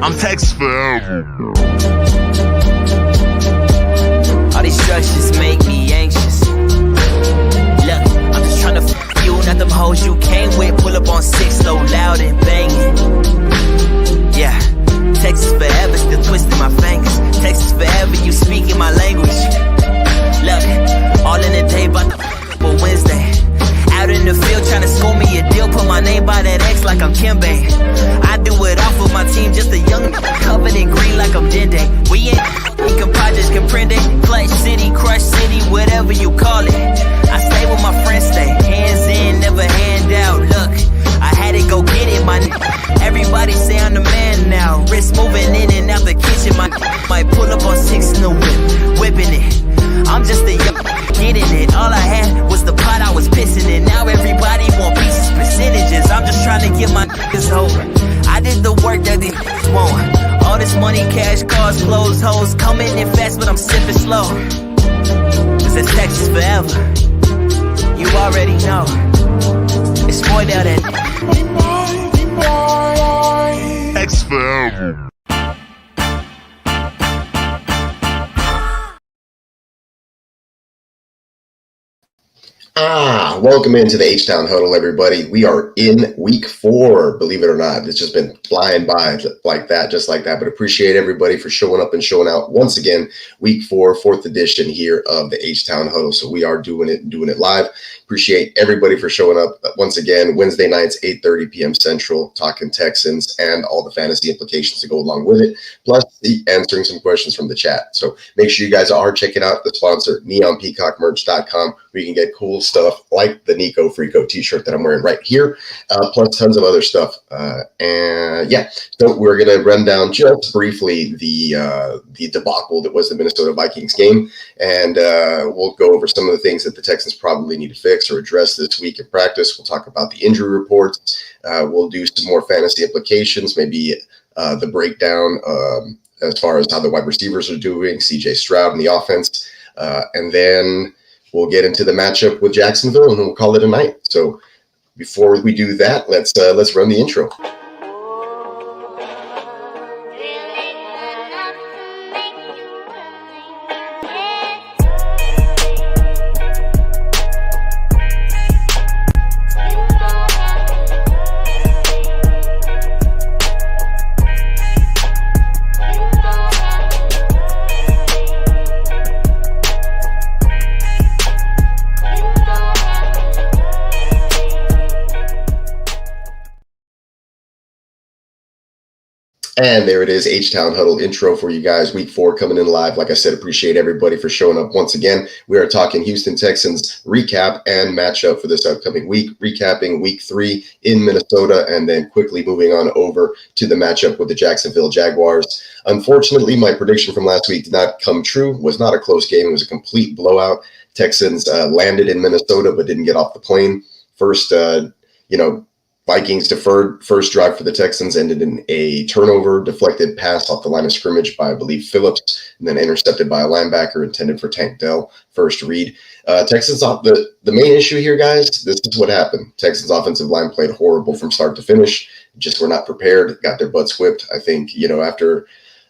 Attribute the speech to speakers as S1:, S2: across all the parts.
S1: I'm Texas forever.
S2: All these structures make me anxious. Look, I'm just tryna f you, not them hoes you came with. Pull up on 6 low, loud and banging. Yeah, Texas forever, still twisting my fingers. Texas forever, you speaking my language. Look, all in the day, about the Wednesday. Out in the field trying to score me a deal. Put my name by that X like I'm Kimbe. I do it off of my team, just a young covered in green like I'm Dende. We ain't projects comprende. Clutch city, crush city, whatever you call it. I stay with my friends, stay hands in, never hand out. Look, I had to go get it, my everybody say I'm the man now. Wrist moving in and out the kitchen, my might pull up on 6 in the whip, whipping it. I'm just a young getting it. All I had was the pot I was pissing in. Now everybody want pieces, percentages. I'm just trying to get my niggas over. I did the work that these niggas won't. All this money, cash, cars, clothes, hoes, coming in fast, but I'm sipping slow. This is Texas forever. You already know. It's boy down that
S1: Texas forever.
S3: Welcome into the H-Town Huddle, everybody. We are in week 4, believe it or not. It's just been flying by like that, just like that. But appreciate everybody for showing up and showing out once again. Week 4, 4th edition here of the H-Town Huddle. So we are doing it live. Appreciate everybody for showing up once again. Wednesday nights, 8:30 p.m. Central, talking Texans and all the fantasy implications to go along with it, plus answering some questions from the chat. So make sure you guys are checking out the sponsor, neonpeacockmerch.com, where you can get cool stuff like the Nico Frico t-shirt that I'm wearing right here, plus tons of other stuff. And yeah, so we're going to run down just briefly the debacle that was the Minnesota Vikings game, and we'll go over some of the things that the Texans probably need to fix or address this week in practice. We'll talk about the injury reports. We'll do some more fantasy implications, maybe the breakdown as far as how the wide receivers are doing, CJ Stroud and the offense, and then we'll get into the matchup with Jacksonville, and we'll call it a night. So before we do that, let's run the intro. And there it is, H-Town Huddle intro for you guys. Week 4 coming in live. Like I said, appreciate everybody for showing up once again. We are talking Houston Texans recap and matchup for this upcoming week, recapping week 3 in Minnesota, and then quickly moving on over to the matchup with the Jacksonville Jaguars. Unfortunately, my prediction from last week did not come true. It was not a close game. It was a complete blowout. Texans landed in Minnesota but didn't get off the plane. First, Vikings deferred first drive for the Texans, ended in a turnover, deflected pass off the line of scrimmage by, I believe, Phillips, and then intercepted by a linebacker intended for Tank Dell, first read. Texans, the main issue here, guys, this is what happened. Texans offensive line played horrible from start to finish, just were not prepared, got their butts whipped. I think, after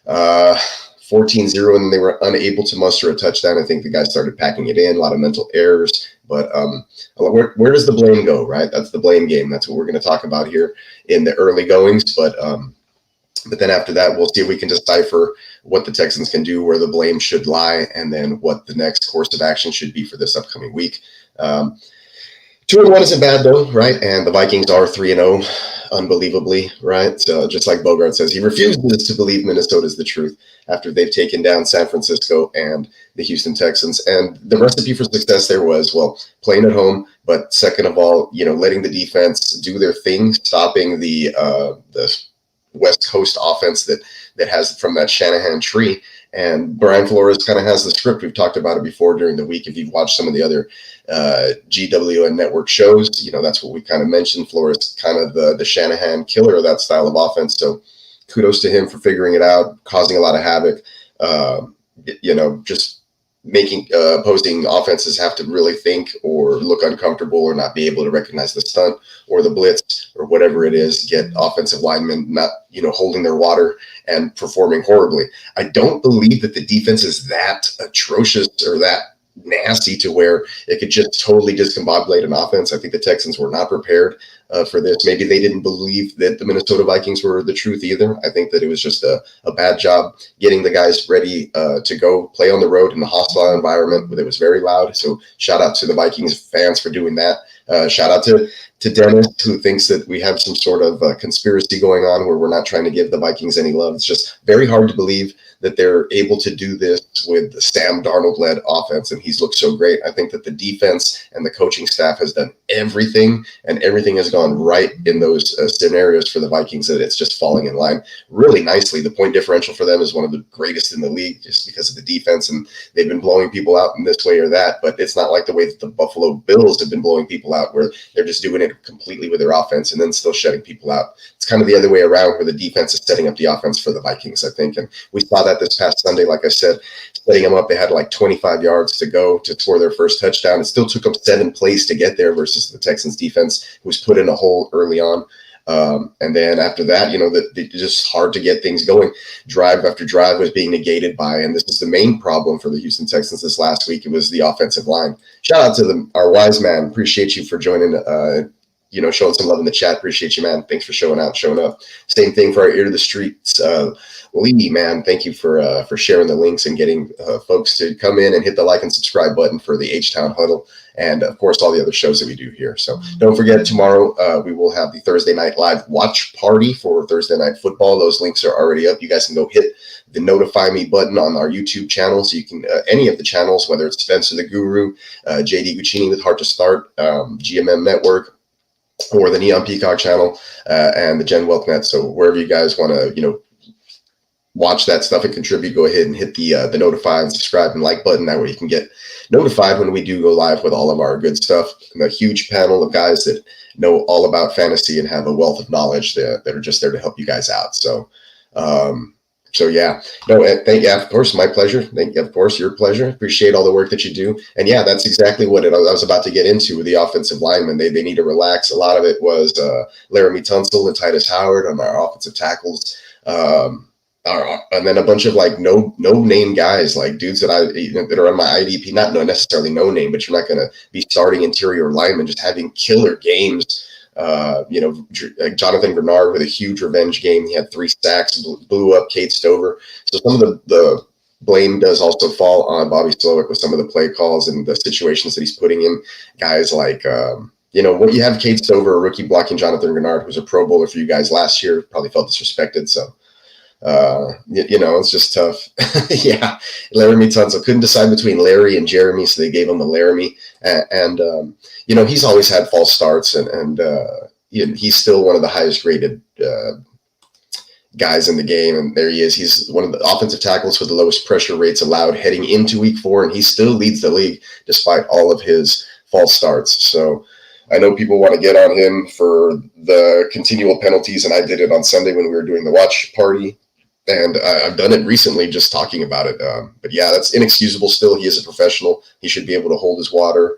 S3: 14-0 and they were unable to muster a touchdown, I think the guys started packing it in, a lot of mental errors. But where does the blame go, right? That's the blame game. That's what we're going to talk about here in the early goings. But then after that, we'll see if we can decipher what the Texans can do, where the blame should lie, and then what the next course of action should be for this upcoming week. 2-1 isn't bad, though, right? And the Vikings are 3-0, unbelievably, right? So just like Bogart says, he refuses to believe Minnesota is the truth after they've taken down San Francisco and the Houston Texans. And the recipe for success there was, well, playing at home, but second of all, letting the defense do their thing, stopping the West Coast offense that has from that Shanahan tree. And Brian Flores kind of has the script. We've talked about it before during the week. If you've watched some of the other GWN network shows, that's what we kind of mentioned. Flores kind of the Shanahan killer of that style of offense. So kudos to him for figuring it out, causing a lot of havoc, just making opposing offenses have to really think or look uncomfortable or not be able to recognize the stunt or the blitz or whatever it is, get offensive linemen not, holding their water and performing horribly. I don't believe that the defense is that atrocious or that nasty to where it could just totally discombobulate an offense. I think the Texans were not prepared for this. Maybe they didn't believe that the Minnesota Vikings were the truth either. I think that it was just a bad job getting the guys ready to go play on the road in a hostile environment that was very loud. So shout out to the Vikings fans for doing that. Shout out to Dennis, who thinks that we have some sort of conspiracy going on where we're not trying to give the Vikings any love. It's just very hard to believe that they're able to do this with the Sam Darnold-led offense, and he's looked so great. I think that the defense and the coaching staff has done everything, and everything has gone right in those scenarios for the Vikings, that it's just falling in line really nicely. The point differential for them is one of the greatest in the league just because of the defense, and they've been blowing people out in this way or that, but it's not like the way that the Buffalo Bills have been blowing people out, where they're just doing it completely with their offense and then still shutting people out. It's kind of the other way around, where the defense is setting up the offense for the Vikings, I think, and we saw that this past Sunday. Like I said, setting them up, they had like 25 yards to go to score their first touchdown. It still took them 7 plays to get there versus the Texans defense, who was put in a hole early on. And then after that, it's just hard to get things going. Drive after drive was being negated by, and this is the main problem for the Houston Texans this last week. It was the offensive line. Shout out to our wise man. Appreciate you for joining, showing some love in the chat. Appreciate you, man. Thanks for showing up. Same thing for our ear to the streets. Lee, man, thank you for sharing the links and getting folks to come in and hit the like and subscribe button for the H-Town Huddle, and of course all the other shows that we do here. So don't forget, tomorrow we will have the Thursday night live watch party for Thursday Night Football. Those links are already up. You guys can go hit the notify me button on our YouTube channel, so you can any of the channels, whether it's Spencer the Guru, JD Guccini with Heart to Start, GMM Network, or the Neon Peacock channel, and the Gen Wealth Net. So wherever you guys want to, watch that stuff and contribute, go ahead and hit the notify and subscribe and like button. That way you can get notified when we do go live with all of our good stuff, and a huge panel of guys that know all about fantasy and have a wealth of knowledge that are just there to help you guys out. So, yeah, thank you. Of course, my pleasure. Thank you. Of course, your pleasure. Appreciate all the work that you do. And yeah, that's exactly what I was about to get into with the offensive linemen. They need to relax. A lot of it was Laramie Tunsil and Titus Howard on our offensive tackles. And then a bunch of like no name guys, like dudes that that are on my IDP, not necessarily no name, but you're not going to be starting interior linemen, just having killer games. Jonathan Bernard with a huge revenge game. He had 3 sacks, blew up Kate Stover. So some of the blame does also fall on Bobby Slowick with some of the play calls and the situations that he's putting in. Guys like, what you have Kate Stover, a rookie, blocking Jonathan Bernard, who's a Pro Bowler for you guys last year, probably felt disrespected. So, it's just tough. Yeah, Laramie Tunsil couldn't decide between Larry and Jeremy, so they gave him a Laramie. And he's always had false starts, and he's still one of the highest rated guys in the game. And there he is. He's one of the offensive tackles with the lowest pressure rates allowed heading into week 4, and he still leads the league despite all of his false starts. So I know people want to get on him for the continual penalties, and I did it on Sunday when we were doing the watch party. And I've done it recently just talking about it. But yeah, that's inexcusable still. He is a professional. He should be able to hold his water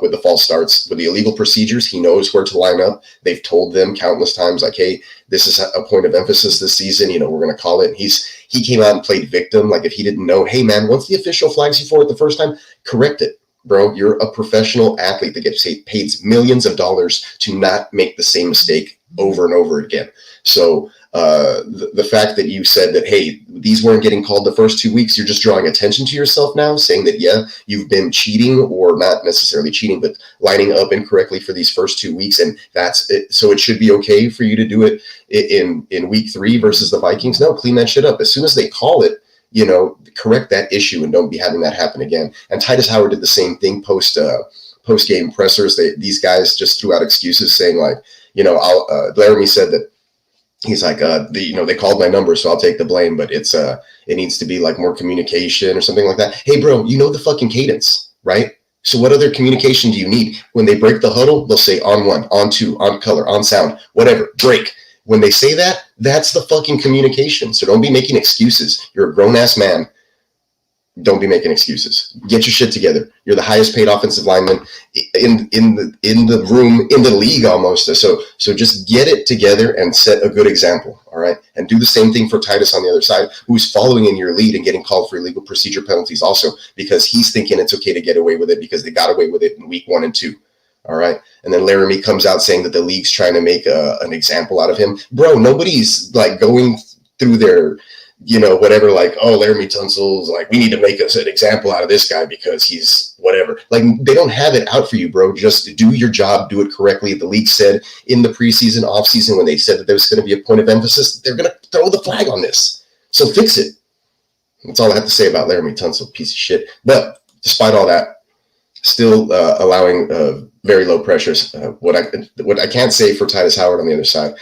S3: with the false starts. With the illegal procedures, he knows where to line up. They've told them countless times, like, hey, this is a point of emphasis this season. We're going to call it. And he came out and played victim. Like if he didn't know, hey, man, once the official flags you for it the first time, correct it. Bro, you're a professional athlete that gets paid millions of dollars to not make the same mistake over and over again. So the fact that you said that, hey, these weren't getting called the first 2 weeks, you're just drawing attention to yourself now, saying that, yeah, you've been cheating, or not necessarily cheating, but lining up incorrectly for these first 2 weeks. And that's it. So it should be okay for you to do it in week 3 versus the Vikings. No, clean that shit up. As soon as they call it, correct that issue and don't be having that happen again. And Titus Howard did the same thing post-game pressers. These guys just threw out excuses saying like, Laramie said that he's like, they called my number, so I'll take the blame, but it needs to be like more communication or something like that. Hey, bro, the fucking cadence, right? So what other communication do you need? When they break the huddle, they'll say on 1, on 2, on color, on sound, whatever, break. When they say that, that's the fucking communication. So don't be making excuses. You're a grown-ass man. don't be making excuses. Get your shit together. You're the highest paid offensive lineman in the room, in the league almost. So just get it together and set a good example. All right. And do the same thing for Titus on the other side, who's following in your lead and getting called for illegal procedure penalties also, because he's thinking it's okay to get away with it because they got away with it in week 1 and 2. All right. And then Laramie comes out saying that the league's trying to make an example out of him. Bro, nobody's like going through their, whatever, like, oh, Laramie Tunsil's like, we need to make us an example out of this guy because he's whatever. Like, they don't have it out for you, bro. Just do your job, do it correctly. The league said in the preseason, offseason, when they said that there was going to be a point of emphasis, they're going to throw the flag on this. So fix it. That's all I have to say about Laramie Tunsil, piece of shit. But despite all that, still allowing very low pressures. What I can't say for Titus Howard on the other side.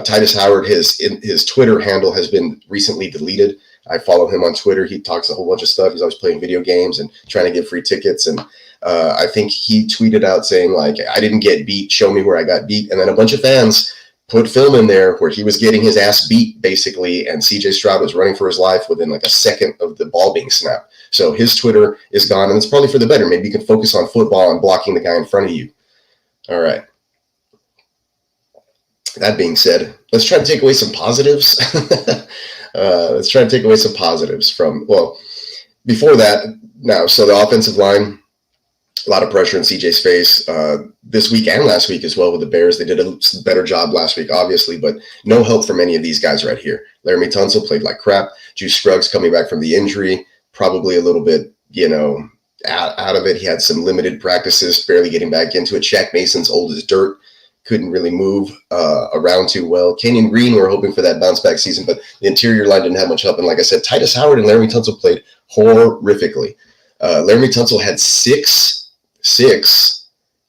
S3: Titus Howard, his Twitter handle has been recently deleted. I follow him on Twitter. He talks a whole bunch of stuff. He's always playing video games and trying to get free tickets. And I think he tweeted out saying, like, I didn't get beat. Show me where I got beat. And then a bunch of fans put film in there where he was getting his ass beat, basically, and CJ Stroud was running for his life within like a second of the ball being snapped. So his Twitter is gone, and it's probably for the better. Maybe you can focus on football and blocking the guy in front of you. All right. That being said, let's try to take away some positives. From, well, before that, now, so the offensive line, a lot of pressure in CJ's face this week and last week as well with the Bears. They did a better job last week, obviously, but no help from any of these guys right here. Laramie Tunsil played like crap. Juice Scruggs coming back from the injury, probably a little bit, out of it. He had some limited practices, barely getting back into it. Shaq Mason's old as dirt, couldn't really move around too well. Kenyon Green, we're hoping for that bounce back season, but the interior line didn't have much help. And like I said, Titus Howard and Laramie Tunsil played horrifically. Laramie Tunsil had six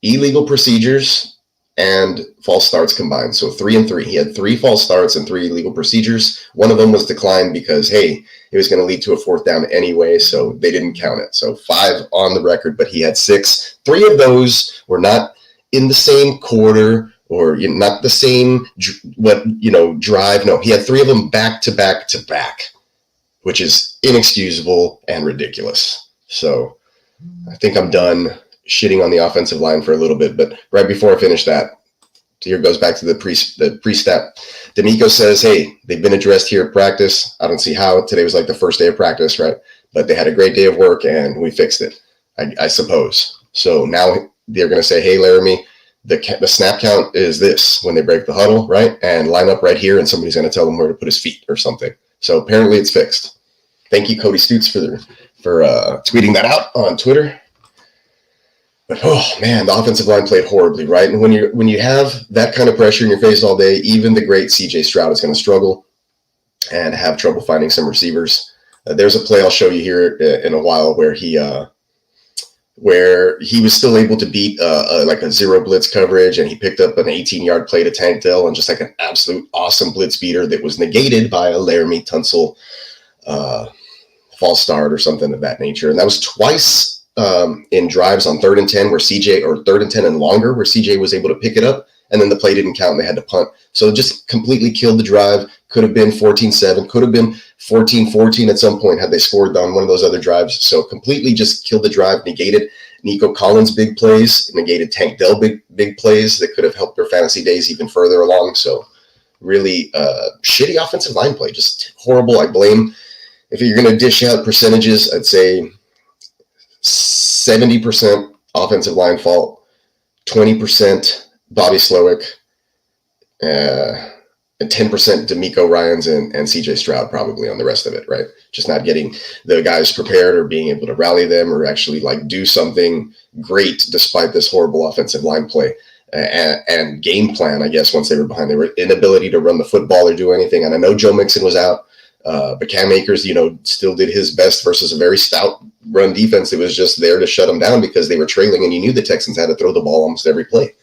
S3: illegal procedures and false starts combined. So 3 and 3. He had 3 false starts and 3 illegal procedures. One of them was declined because, hey, it was going to lead to a 4th down anyway, so they didn't count it. So 5 on the record, but he had 6. 3 of those were not in the same quarter or not the same drive. No, he had 3 of them back to back to back, which is inexcusable and ridiculous. So I think I'm done shitting on the offensive line for a little bit, but right before I finish that, here goes back to the pre-step. D'Amico says, hey, they've been addressed here at practice. I don't see how. Today was like the first day of practice, right? But they had a great day of work and we fixed it, I suppose. So now they're going to say, hey, Laramie, the snap count is this when they break the huddle, right? And line up right here and somebody's going to tell them where to put his feet or something. So apparently it's fixed. Thank you, Cody Stutes, for tweeting that out on Twitter. But, oh, man, the offensive line played horribly, right? And when you have that kind of pressure in your face all day, even the great C.J. Stroud is going to struggle and have trouble finding some receivers. There's a play I'll show you here in a while where he was still able to beat like a zero blitz coverage, and he picked up an 18-yard play to Tank Dell and just like an absolute awesome blitz beater that was negated by a Laramie Tunsil false start or something of that nature. And that was twice in drives on 3rd and 10 where CJ, or 3rd and 10 and longer, where CJ was able to pick it up, and then the play didn't count and they had to punt. So it just completely killed the drive. Could have been 14-7, could have been 14-14 at some point had they scored on one of those other drives. So completely just killed the drive, negated Nico Collins' big plays, negated Tank Dell big plays that could have helped their fantasy days even further along. So really shitty offensive line play, just horrible. I blame, if you're going to dish out percentages, I'd say 70% offensive line fault, 20% Bobby Slowick, and 10% D'Amico Ryans and CJ Stroud probably on the rest of it, right? Just not getting the guys prepared or being able to rally them or actually like do something great despite this horrible offensive line play and game plan, I guess, once they were behind. They were inability to run the football or do anything. And I know Joe Mixon was out, but Cam Akers, still did his best versus a very stout run defense that was just there to shut them down because they were trailing, and you knew the Texans had to throw the ball almost every play.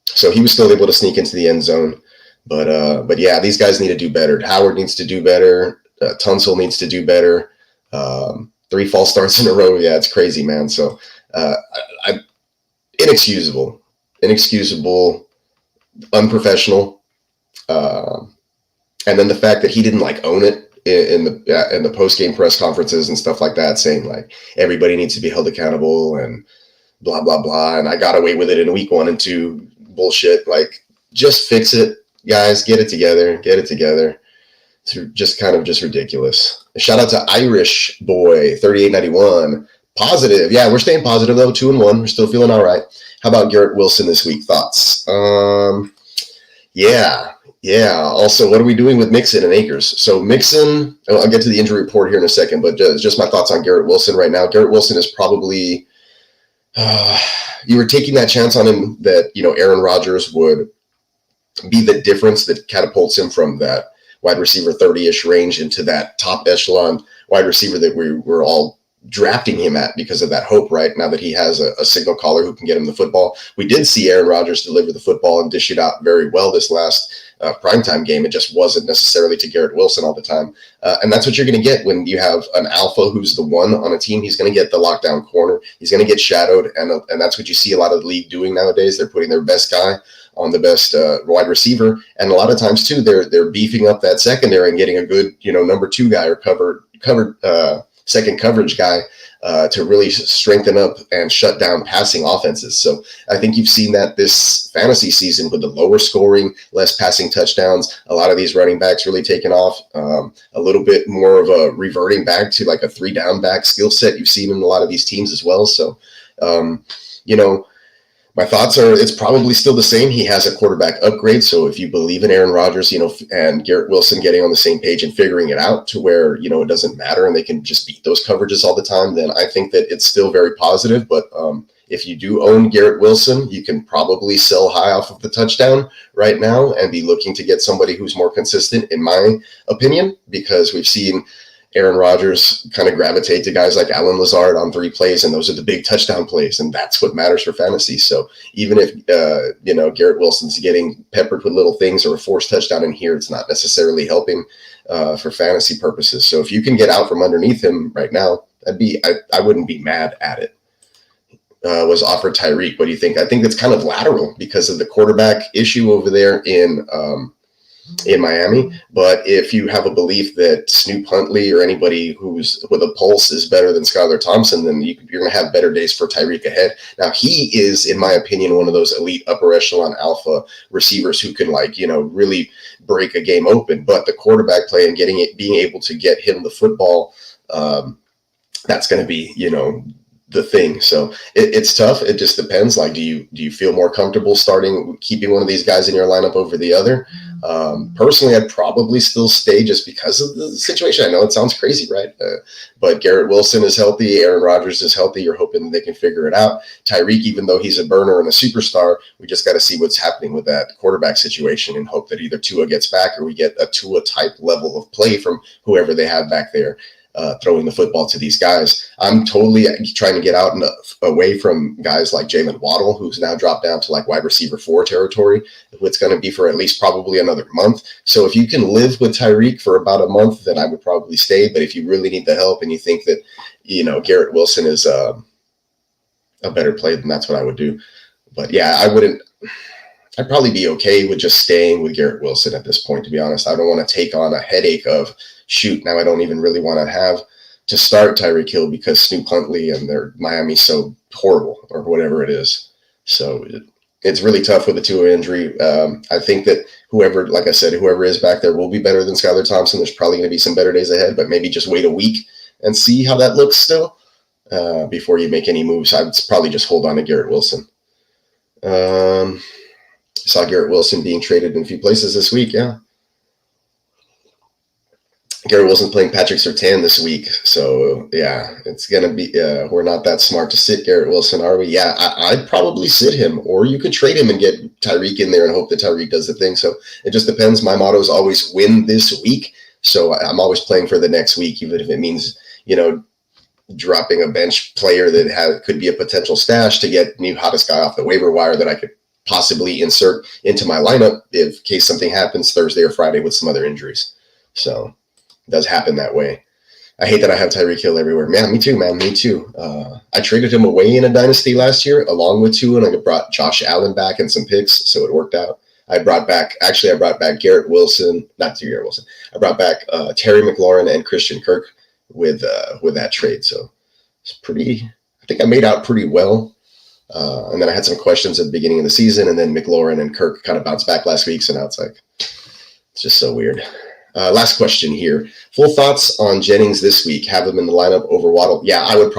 S3: So he was still able to sneak into the end zone. But yeah, these guys need to do better. Howard needs to do better. Tunsil needs to do better. 3 false starts in a row. Yeah, it's crazy, man. So inexcusable, unprofessional. And then the fact that he didn't like own it in the post game press conferences and stuff like that, saying like everybody needs to be held accountable and blah blah blah. And I got away with it in week 1 and 2. Bullshit. Like, just fix it, guys. Get it together. It's just kind of just ridiculous. A shout out to Irish Boy 3891. Positive. Yeah, we're staying positive though. 2-1. We're still feeling all right. How about Garrett Wilson this week? Thoughts? Yeah. Also, what are we doing with Mixon and Akers? So Mixon, I'll get to the injury report here in a second, but just my thoughts on Garrett Wilson right now. Garrett Wilson is probably, you were taking that chance on him that, Aaron Rodgers would be the difference that catapults him from that wide receiver 30-ish range into that top echelon wide receiver that we were all drafting him at because of that hope, right? Now that he has a signal caller who can get him the football. We did see Aaron Rodgers deliver the football and dish it out very well this last primetime game. It just wasn't necessarily to Garrett Wilson all the time. And that's what you're going to get when you have an alpha who's the one on a team. He's going to get the lockdown corner. He's going to get shadowed. And that's what you see a lot of the league doing nowadays. They're putting their best guy on the best wide receiver. And a lot of times too, they're beefing up that secondary and getting a good, number 2 guy or covered second coverage guy to really strengthen up and shut down passing offenses. So I think you've seen that this fantasy season with the lower scoring, less passing touchdowns, a lot of these running backs really taken off, a little bit more of a reverting back to like a 3-down back skill set you've seen in a lot of these teams as well. So, my thoughts are it's probably still the same. He has a quarterback upgrade. So if you believe in Aaron Rodgers, and Garrett Wilson getting on the same page and figuring it out to where, it doesn't matter and they can just beat those coverages all the time, then I think that it's still very positive. But if you do own Garrett Wilson, you can probably sell high off of the touchdown right now and be looking to get somebody who's more consistent, in my opinion, because we've seen Aaron Rodgers kind of gravitate to guys like Allen Lazard on 3 plays, and those are the big touchdown plays, and that's what matters for fantasy. So even if, Garrett Wilson's getting peppered with little things or a forced touchdown in here, it's not necessarily helping for fantasy purposes. So if you can get out from underneath him right now, I wouldn't be mad at it. Was offered Tyreek. What do you think? I think that's kind of lateral because of the quarterback issue over there in Miami. But if you have a belief that Snoop Huntley or anybody who's with a pulse is better than Skylar Thompson, then you're going to have better days for Tyreek ahead. Now, he is, in my opinion, one of those elite upper echelon alpha receivers who can really break a game open. But the quarterback play and being able to get him the football, that's going to be, the thing. So it's tough. It just depends. Like, do you feel more comfortable keeping one of these guys in your lineup over the other? Personally, I'd probably still stay just because of the situation. I know it sounds crazy, right? But Garrett Wilson is healthy. Aaron Rodgers is healthy. You're hoping they can figure it out. Tyreek, even though he's a burner and a superstar, we just got to see what's happening with that quarterback situation and hope that either Tua gets back or we get a Tua type level of play from whoever they have back there. Throwing the football to these guys. I'm totally trying to get out and away from guys like Jalen Waddle, who's now dropped down to like wide receiver 4 territory, what's going to be for at least probably another month. So if you can live with Tyreek for about a month, then I would probably stay. But if you really need the help and you think that, Garrett Wilson is a better play, then that's what I would do. But yeah, I'd probably be okay with just staying with Garrett Wilson at this point, to be honest. I don't want to take on a headache of, shoot, now I don't even really want to have to start Tyreek Hill because Snoop Huntley and their Miami's so horrible or whatever it is. So it's really tough with the Tua injury. I think that whoever is back there will be better than Skylar Thompson. There's probably going to be some better days ahead, but maybe just wait a week and see how that looks still before you make any moves. I'd probably just hold on to Garrett Wilson. Saw Garrett Wilson being traded in a few places this week, yeah. Garrett Wilson's playing Patrick Surtain this week. So, yeah, it's going to be we're not that smart to sit Garrett Wilson, are we? Yeah, I'd probably sit him. Or you could trade him and get Tyreek in there and hope that Tyreek does the thing. So it just depends. My motto is always win this week. So I'm always playing for the next week, even if it means, dropping a bench player that could be a potential stash to get new hottest guy off the waiver wire that I could possibly insert into my lineup in case something happens Thursday or Friday with some other injuries. So it does happen that way. I hate that I have Tyreek Hill everywhere. Man, me too, man. Me too. I traded him away in a dynasty last year along with Tua, and I brought Josh Allen back and some picks, so it worked out. I brought back Garrett Wilson, not to Garrett Wilson. I brought back Terry McLaurin and Christian Kirk with that trade. So it's I think I made out pretty well. And then I had some questions at the beginning of the season, and then McLaurin and Kirk kind of bounced back last week. So now it's just so weird. Last question here. Full thoughts on Jennings this week. Have him in the lineup over Waddle? Yeah, I would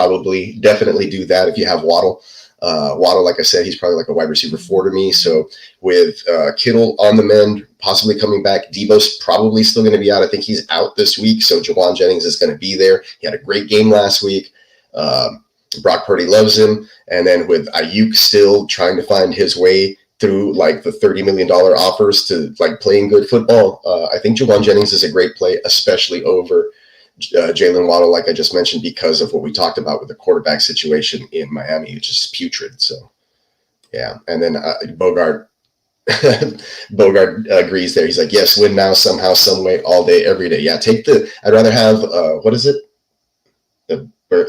S3: definitely do that if you have Waddle. Waddle, like I said, he's probably like a wide receiver 4 to me. So with Kittle on the mend, possibly coming back, Debo's probably still going to be out. I think he's out this week. So Jawan Jennings is going to be there. He had a great game last week. Brock Purdy loves him. And then with Ayuk still trying to find his way through like the $30 million offers to like playing good football, I think Jawan Jennings is a great play, especially over Jalen Waddle, like I just mentioned, because of what we talked about with the quarterback situation in Miami, which is putrid. So, yeah. And then Bogart agrees there. He's like, yes, win now, somehow, some way, all day, every day. Yeah, I'd rather have, what is it?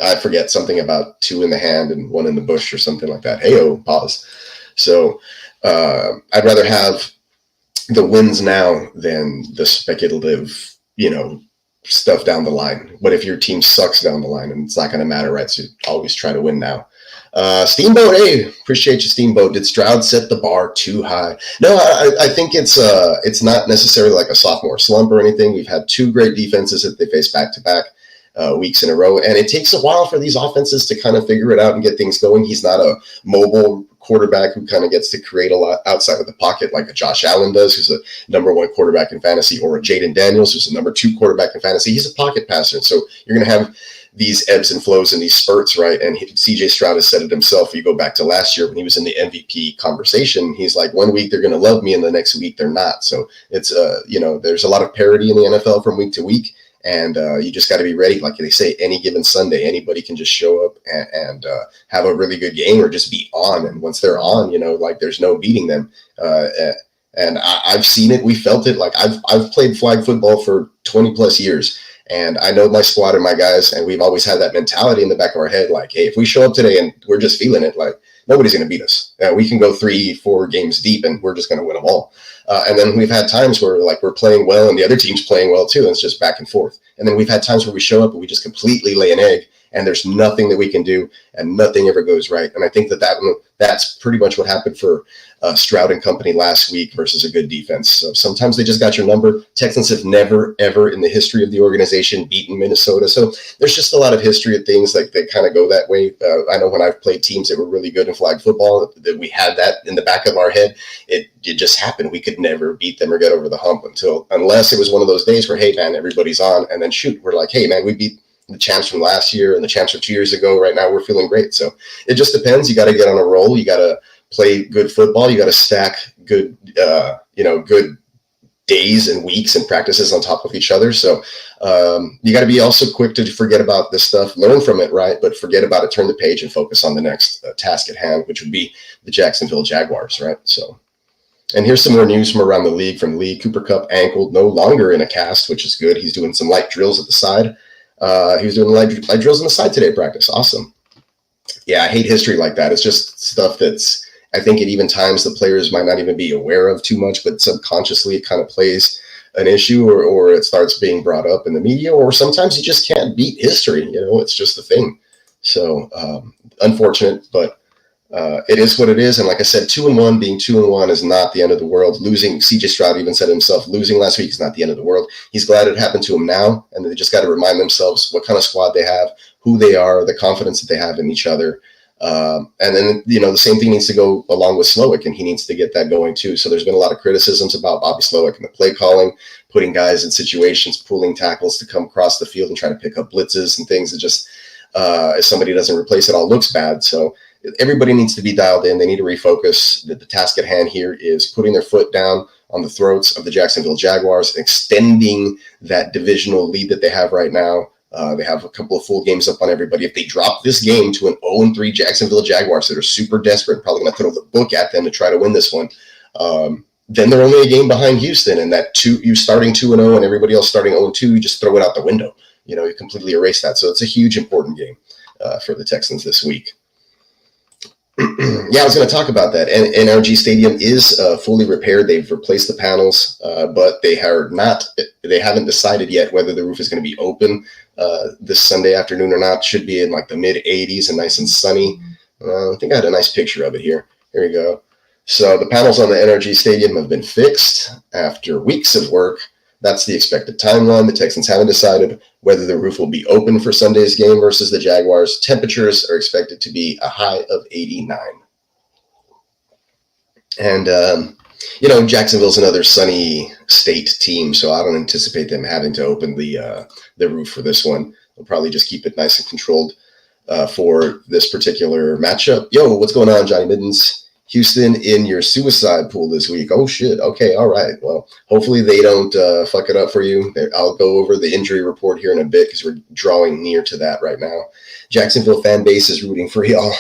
S3: I forget, something about 2 in the hand and 1 in the bush or something like that. Hey-oh, pause. So I'd rather have the wins now than the speculative, stuff down the line. What if your team sucks down the line? And it's not going to matter, right? So always try to win now. Steamboat, hey, appreciate you, Steamboat. Did Stroud set the bar too high? No, I think it's not necessarily like a sophomore slump or anything. We've had 2 great defenses that they face back-to-back weeks in a row, and it takes a while for these offenses to kind of figure it out and get things going. He's not a mobile quarterback who kind of gets to create a lot outside of the pocket like a Josh Allen does, who's a number 1 quarterback in fantasy, or a Jaden Daniels, who's a number 2 quarterback in fantasy. He's a pocket passer, and so you're going to have these ebbs and flows and these spurts, right? And CJ Stroud has said it himself. You go back to last year when he was in the MVP conversation, he's like, one week they're going to love me and the next week they're not. So it's, there's a lot of parity in the NFL from week to week. And you just got to be ready. Like they say, any given Sunday, anybody can just show up and have a really good game or just be on. And once they're on, there's no beating them. And I've seen it. We felt it. Like I've played flag football for 20 plus years. And I know my squad and my guys, and we've always had that mentality in the back of our head. Like, hey, if we show up today and we're just feeling it, like nobody's going to beat us. We can go 3-4 games deep and we're just going to win them all. And then we've had times where like we're playing well and the other team's playing well too. And it's just back and forth. And then we've had times where we show up and we just completely lay an egg and there's nothing that we can do and nothing ever goes right. And I think that's pretty much what happened for Stroud and company last week versus a good defense. So sometimes they just got your number. Texans have never, ever in the history of the organization beaten Minnesota. So there's just a lot of history of things like they kind of go that way. I know when I've played teams that were really good in flag football, that we had that in the back of our head. It just happened. We could never beat them or get over the hump unless it was one of those days where, hey, man, everybody's on. And then shoot, we're like, hey, man, we beat the champs from last year and the champs from 2 years ago. Right now, we're feeling great. So it just depends. You got to get on a roll. You got to play good football. You got to stack good, good days and weeks and practices on top of each other. So you got to be also quick to forget about this stuff, learn from it, right? But forget about it, turn the page and focus on the next task at hand, which would be the Jacksonville Jaguars, right? So, and here's some more news from around the league. Cooper Kupp ankled, no longer in a cast, which is good. He's doing some light drills at the side. He was doing light drills on the side today at practice. Awesome. Yeah, I hate history like that. It's just stuff that's, I think at even times the players might not even be aware of too much, but subconsciously it kind of plays an issue or it starts being brought up in the media, or sometimes you just can't beat history. It's just a thing. So unfortunate, but it is what it is. And like I said, 2-1, being 2-1 is not the end of the world. Losing, CJ Stroud even said himself, losing last week is not the end of the world. He's glad it happened to him now. And they just got to remind themselves what kind of squad they have, who they are, the confidence that they have in each other. And then, the same thing needs to go along with Slowick, and he needs to get that going too. So there's been a lot of criticisms about Bobby Slowick and the play calling, putting guys in situations, pulling tackles to come across the field and try to pick up blitzes and things that just, if somebody doesn't replace it, all looks bad. So everybody needs to be dialed in. They need to refocus. The task at hand here is putting their foot down on the throats of the Jacksonville Jaguars, extending that divisional lead that they have right now. They have a couple of full games up on everybody. If they drop this game to an 0-3 Jacksonville Jaguars that are super desperate, probably going to throw the book at them to try to win this one, then they're only a game behind Houston. And that you starting 2-0 and everybody else starting 0-2, you just throw it out the window. You completely erase that. So it's a huge, important game for the Texans this week. Yeah, I was going to talk about that. And NRG Stadium is fully repaired. They've replaced the panels, but they haven't decided yet whether the roof is going to be open this Sunday afternoon or not. Should be in like the mid 80s and nice and sunny. I think I had a nice picture of it here. Here we go. So the panels on the NRG Stadium have been fixed after weeks of work. That's the expected timeline. The Texans haven't decided whether the roof will be open for Sunday's game versus the Jaguars. Temperatures are expected to be a high of 89. And, Jacksonville's another sunny state team, so I don't anticipate them having to open the roof for this one. They'll probably just keep it nice and controlled for this particular matchup. Yo, what's going on, Johnny Middens? Houston in your suicide pool this week. Oh, shit. Okay, all right. Well, hopefully they don't fuck it up for you. I'll go over the injury report here in a bit because we're drawing near to that right now. Jacksonville fan base is rooting for y'all.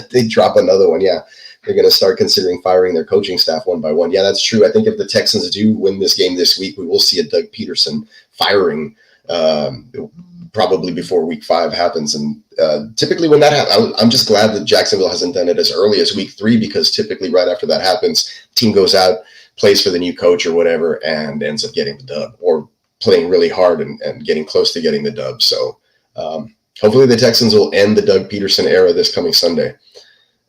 S3: They drop another one, yeah. They're going to start considering firing their coaching staff one by one. Yeah, that's true. I think if the Texans do win this game this week, we will see a Doug Peterson firing probably before week 5 happens. And typically when that happens, I'm just glad that Jacksonville hasn't done it as early as week 3, because typically right after that happens, team goes out, plays for the new coach or whatever, and ends up getting the dub or playing really hard and getting close to getting the dub. So hopefully the Texans will end the Doug Peterson era this coming Sunday.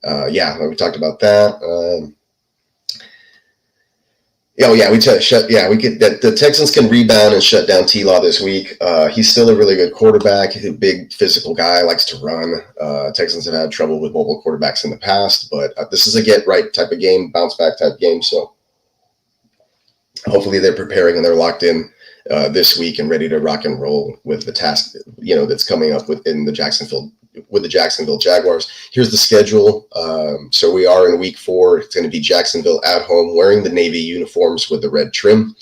S3: We talked about that. The Texans can rebound and shut down T-Law this week. He's still a really good quarterback. He's a big physical guy, likes to run. Texans have had trouble with mobile quarterbacks in the past, but this is a get-right type of game, bounce-back type game. So hopefully they're preparing and they're locked in this week and ready to rock and roll with the task, that's coming up with the Jacksonville Jaguars. Here's the schedule. So we are in week 4. It's going to be Jacksonville at home, wearing the Navy uniforms with the red trim.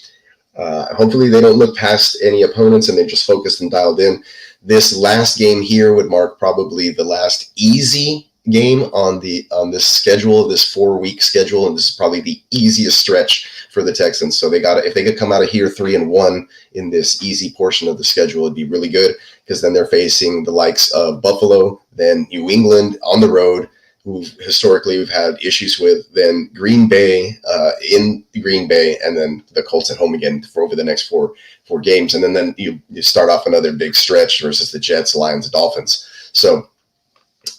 S3: Hopefully they don't look past any opponents and they're just focused and dialed in. This last game here would mark probably the last easy game on this schedule, this 4-week schedule, and this is probably the easiest stretch for the Texans. So if they could come out of here 3-1 in this easy portion of the schedule, it'd be really good, because then they're facing the likes of Buffalo, then New England on the road, who historically we've had issues with, then Green Bay in Green Bay, and then the Colts at home again for over the next four games. And then you start off another big stretch versus the Jets, Lions, Dolphins. So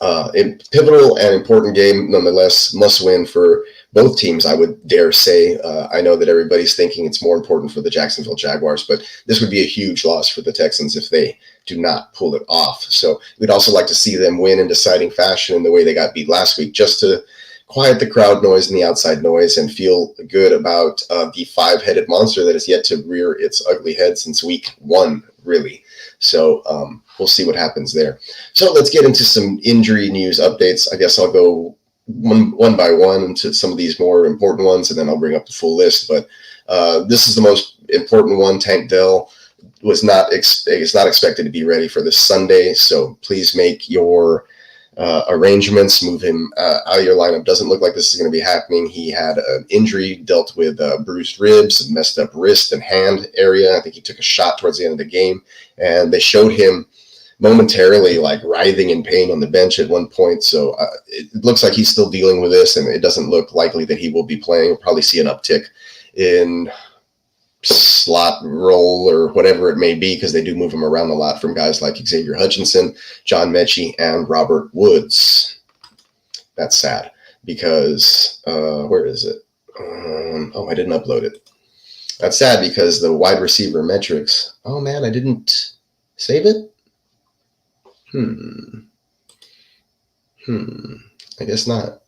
S3: a pivotal and important game, nonetheless, must win for both teams, I would dare say. I know that everybody's thinking it's more important for the Jacksonville Jaguars, but this would be a huge loss for the Texans if they do not pull it off. So we'd also like to see them win in deciding fashion in the way they got beat last week, just to quiet the crowd noise and the outside noise and feel good about the 5-headed monster that has yet to rear its ugly head since week 1, really. So we'll see what happens there. So let's get into some injury news updates. I guess I'll go one by one into some of these more important ones, and then I'll bring up the full list. But this is the most important one. Tank Dell is not expected to be ready for this Sunday, so please make your arrangements, move him out of your lineup. Doesn't look like this is going to be happening. He had an injury, dealt with bruised ribs, messed up wrist and hand area. I think he took a shot towards the end of the game, and they showed him momentarily like writhing in pain on the bench at one point. So it looks like he's still dealing with this, and it doesn't look likely that he will be playing. We'll probably see an uptick in slot role or whatever it may be, because they do move him around a lot from guys like Xavier Hutchinson, John Mechie, and Robert Woods. That's sad, because where is it? I didn't upload it. That's sad because the wide receiver metrics. Oh man, I didn't save it. I guess not.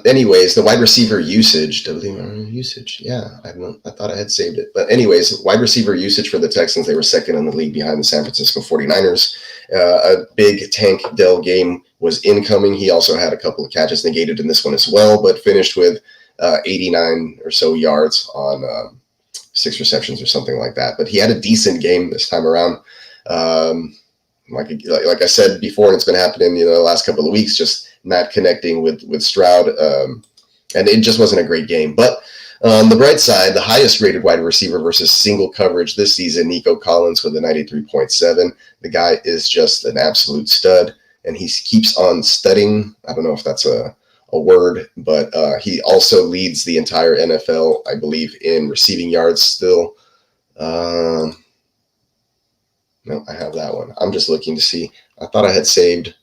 S3: Anyways, the wide receiver usage, yeah, I thought I had saved it. But anyways, wide receiver usage for the Texans, they were second in the league behind the San Francisco 49ers. A big Tank Dell game was incoming. He also had a couple of catches negated in this one as well, but finished with 89 or so yards on 6 receptions or something like that. But he had a decent game this time around. Like I said before, and it's been happening the last couple of weeks, just not connecting with Stroud, and it just wasn't a great game. But on the bright side, the highest rated wide receiver versus single coverage this season, Nico Collins with a 93.7. The guy is just an absolute stud, and he keeps on studying. I don't know if that's a a word, but he also leads the entire NFL, I believe, in receiving yards still. No, I have that one. I'm just looking to see. I thought I had saved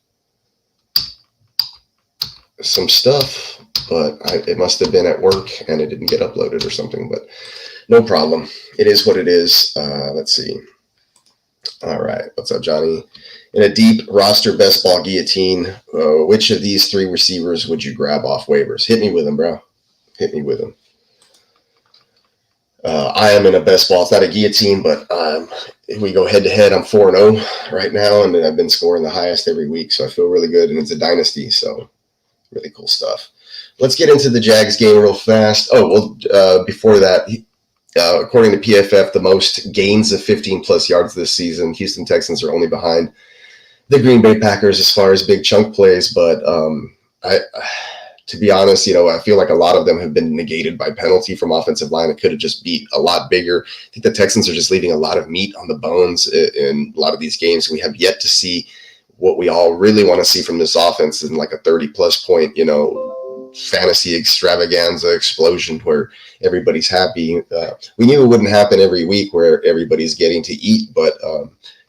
S3: some stuff, but it must have been at work and it didn't get uploaded or something, but no problem. It is what it is. Let's see. All right. What's up, Johnny? In a deep roster best ball guillotine, which of these three receivers would you grab off waivers? Hit me with them, bro. Hit me with them. I am in a best ball. It's not a guillotine, but if we go head to head, I'm 4-0 right now, and I've been scoring the highest every week, so I feel really good, and it's a dynasty, so really cool stuff. Let's get into the Jags game real fast. Oh, well, before that, according to PFF, the most gains of 15-plus yards this season. Houston Texans are only behind the Green Bay Packers as far as big chunk plays, but to be honest, I feel like a lot of them have been negated by penalty from offensive line. It could have just beat a lot bigger. I think the Texans are just leaving a lot of meat on the bones in a lot of these games. We have yet to see what we all really want to see from this offense in like a 30-plus point, fantasy extravaganza explosion where everybody's happy. We knew it wouldn't happen every week where everybody's getting to eat, but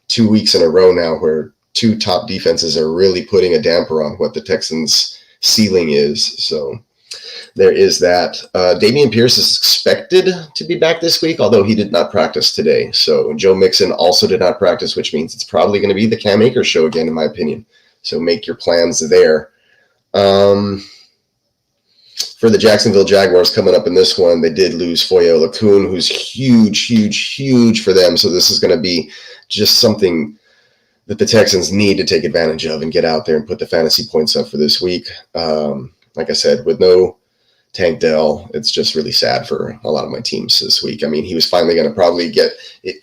S3: 2 weeks in a row now where two top defenses are really putting a damper on what the Texans' ceiling is. So there is that. Dameon Pierce is expected to be back this week, although he did not practice today. So Joe Mixon also did not practice, which means it's probably going to be the Cam Akers show again, in my opinion. So make your plans there. For the Jacksonville Jaguars coming up in this one, they did lose Foye Oluokun, who's huge for them. So this is going to be just something that the Texans need to take advantage of and get out there and put the fantasy points up for this week. Like I said, with no Tank Dell, it's just really sad for a lot of my teams this week. I mean, he was finally going to probably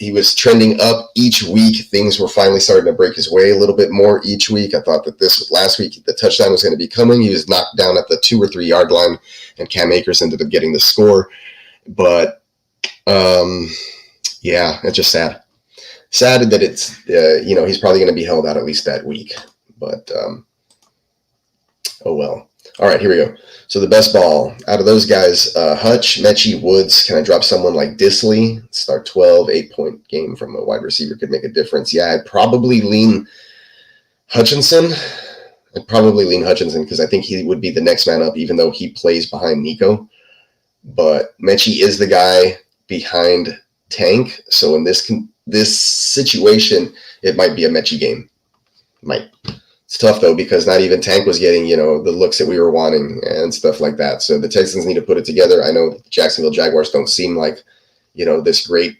S3: he was trending up each week. Things were finally starting to break his way a little bit more each week. I thought that last week, the touchdown was going to be coming. He was knocked down at the 2 or 3 yard line, and Cam Akers ended up getting the score. But, yeah, it's just sad. Sad that it's, he's probably going to be held out at least that week. But, oh well. All right, here we go. So the best ball out of those guys, Hutch, Mechie, Woods. Can I drop someone like Disley? Start 12, 8-point game from a wide receiver could make a difference. Yeah, I'd probably lean Hutchinson. Because I think he would be the next man up, even though he plays behind Nico. But Mechie is the guy behind Tank. So in this situation, it might be a Mechie game. Might. It's tough, though, because not even Tank was getting, the looks that we were wanting and stuff like that. So the Texans need to put it together. I know the Jacksonville Jaguars don't seem like, this great,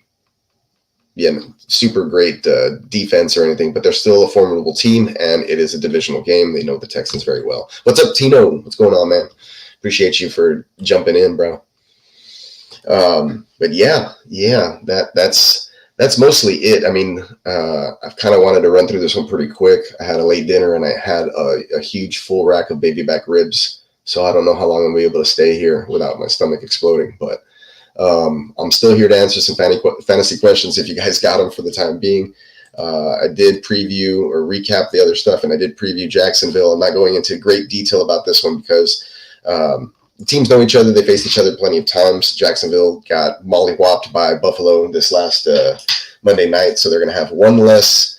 S3: super great defense or anything, but they're still a formidable team, and it is a divisional game. They know the Texans very well. What's up, Tino? What's going on, man? Appreciate you for jumping in, bro. But yeah, that's mostly it. I mean, I've kind of wanted to run through this one pretty quick. I had a late dinner and I had a huge full rack of baby back ribs. So I don't know how long I'm going to be able to stay here without my stomach exploding. But I'm still here to answer some fantasy questions if you guys got them for the time being. I did preview or recap the other stuff, and I did preview Jacksonville. I'm not going into great detail about this one because the teams know each other. They faced each other plenty of times. Jacksonville got molly-whopped by Buffalo this last Monday night, so they're going to have one less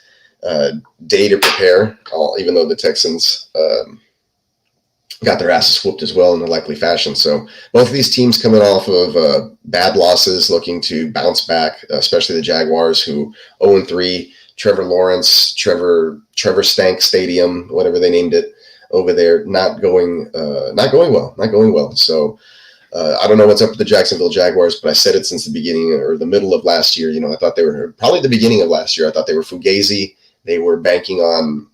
S3: day to prepare, even though the Texans got their asses whooped as well in a likely fashion. So both of these teams coming off of bad losses, looking to bounce back, especially the Jaguars, who 0-3, Trevor Lawrence, Trevor Stank Stadium, whatever they named it, over there, not going well. So I don't know what's up with the Jacksonville Jaguars, but I said it since the beginning or the middle of last year. I thought they were probably the beginning of last year. I thought they were fugazi. They were banking on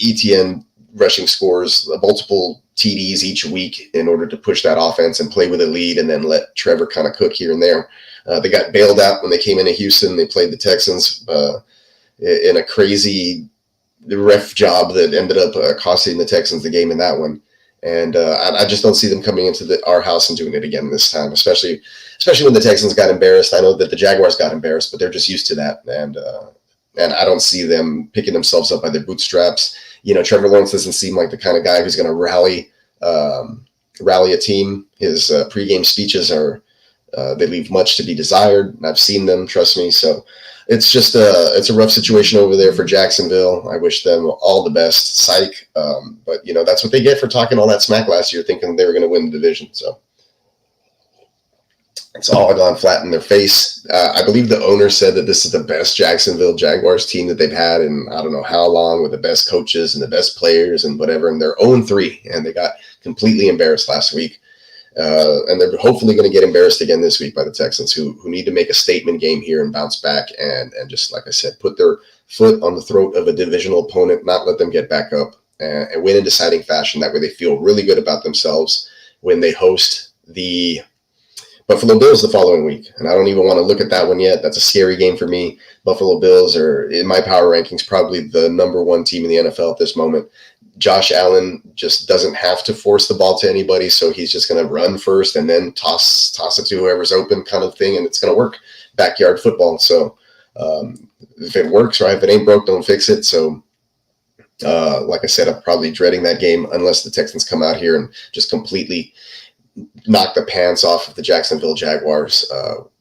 S3: ETN rushing scores, multiple TDs each week in order to push that offense and play with a lead and then let Trevor kind of cook here and there. They got bailed out when they came into Houston. They played the Texans in a crazy ref job that ended up costing the Texans the game in that one. And I just don't see them coming into our house and doing it again this time, especially when the Texans got embarrassed. I know that the Jaguars got embarrassed, but they're just used to that. And I don't see them picking themselves up by their bootstraps. Trevor Lawrence doesn't seem like the kind of guy who's going to rally rally a team. His pregame speeches are they leave much to be desired. I've seen them, trust me. So it's just it's a rough situation over there for Jacksonville. I wish them all the best. Psych. But that's what they get for talking all that smack last year, thinking they were going to win the division. So it's all gone flat in their face. I believe the owner said that this is the best Jacksonville Jaguars team that they've had in I don't know how long, with the best coaches and the best players and whatever. And they're 0-3, and they got completely embarrassed last week. And they're hopefully going to get embarrassed again this week by the Texans, who need to make a statement game here and bounce back and just, like I said, put their foot on the throat of a divisional opponent, not let them get back up, and win in deciding fashion. That way they feel really good about themselves when they host the Buffalo Bills the following week. And I don't even want to look at that one yet. That's a scary game for me. Buffalo Bills are, in my power rankings, probably the number one team in the NFL at this moment. Josh Allen just doesn't have to force the ball to anybody, so he's just going to run first and then toss it to whoever's open kind of thing, and it's going to work. Backyard football. So if it works, right? If it ain't broke, don't fix it. So like I said, I'm probably dreading that game unless the Texans come out here and just completely knock the pants off of the Jacksonville Jaguars,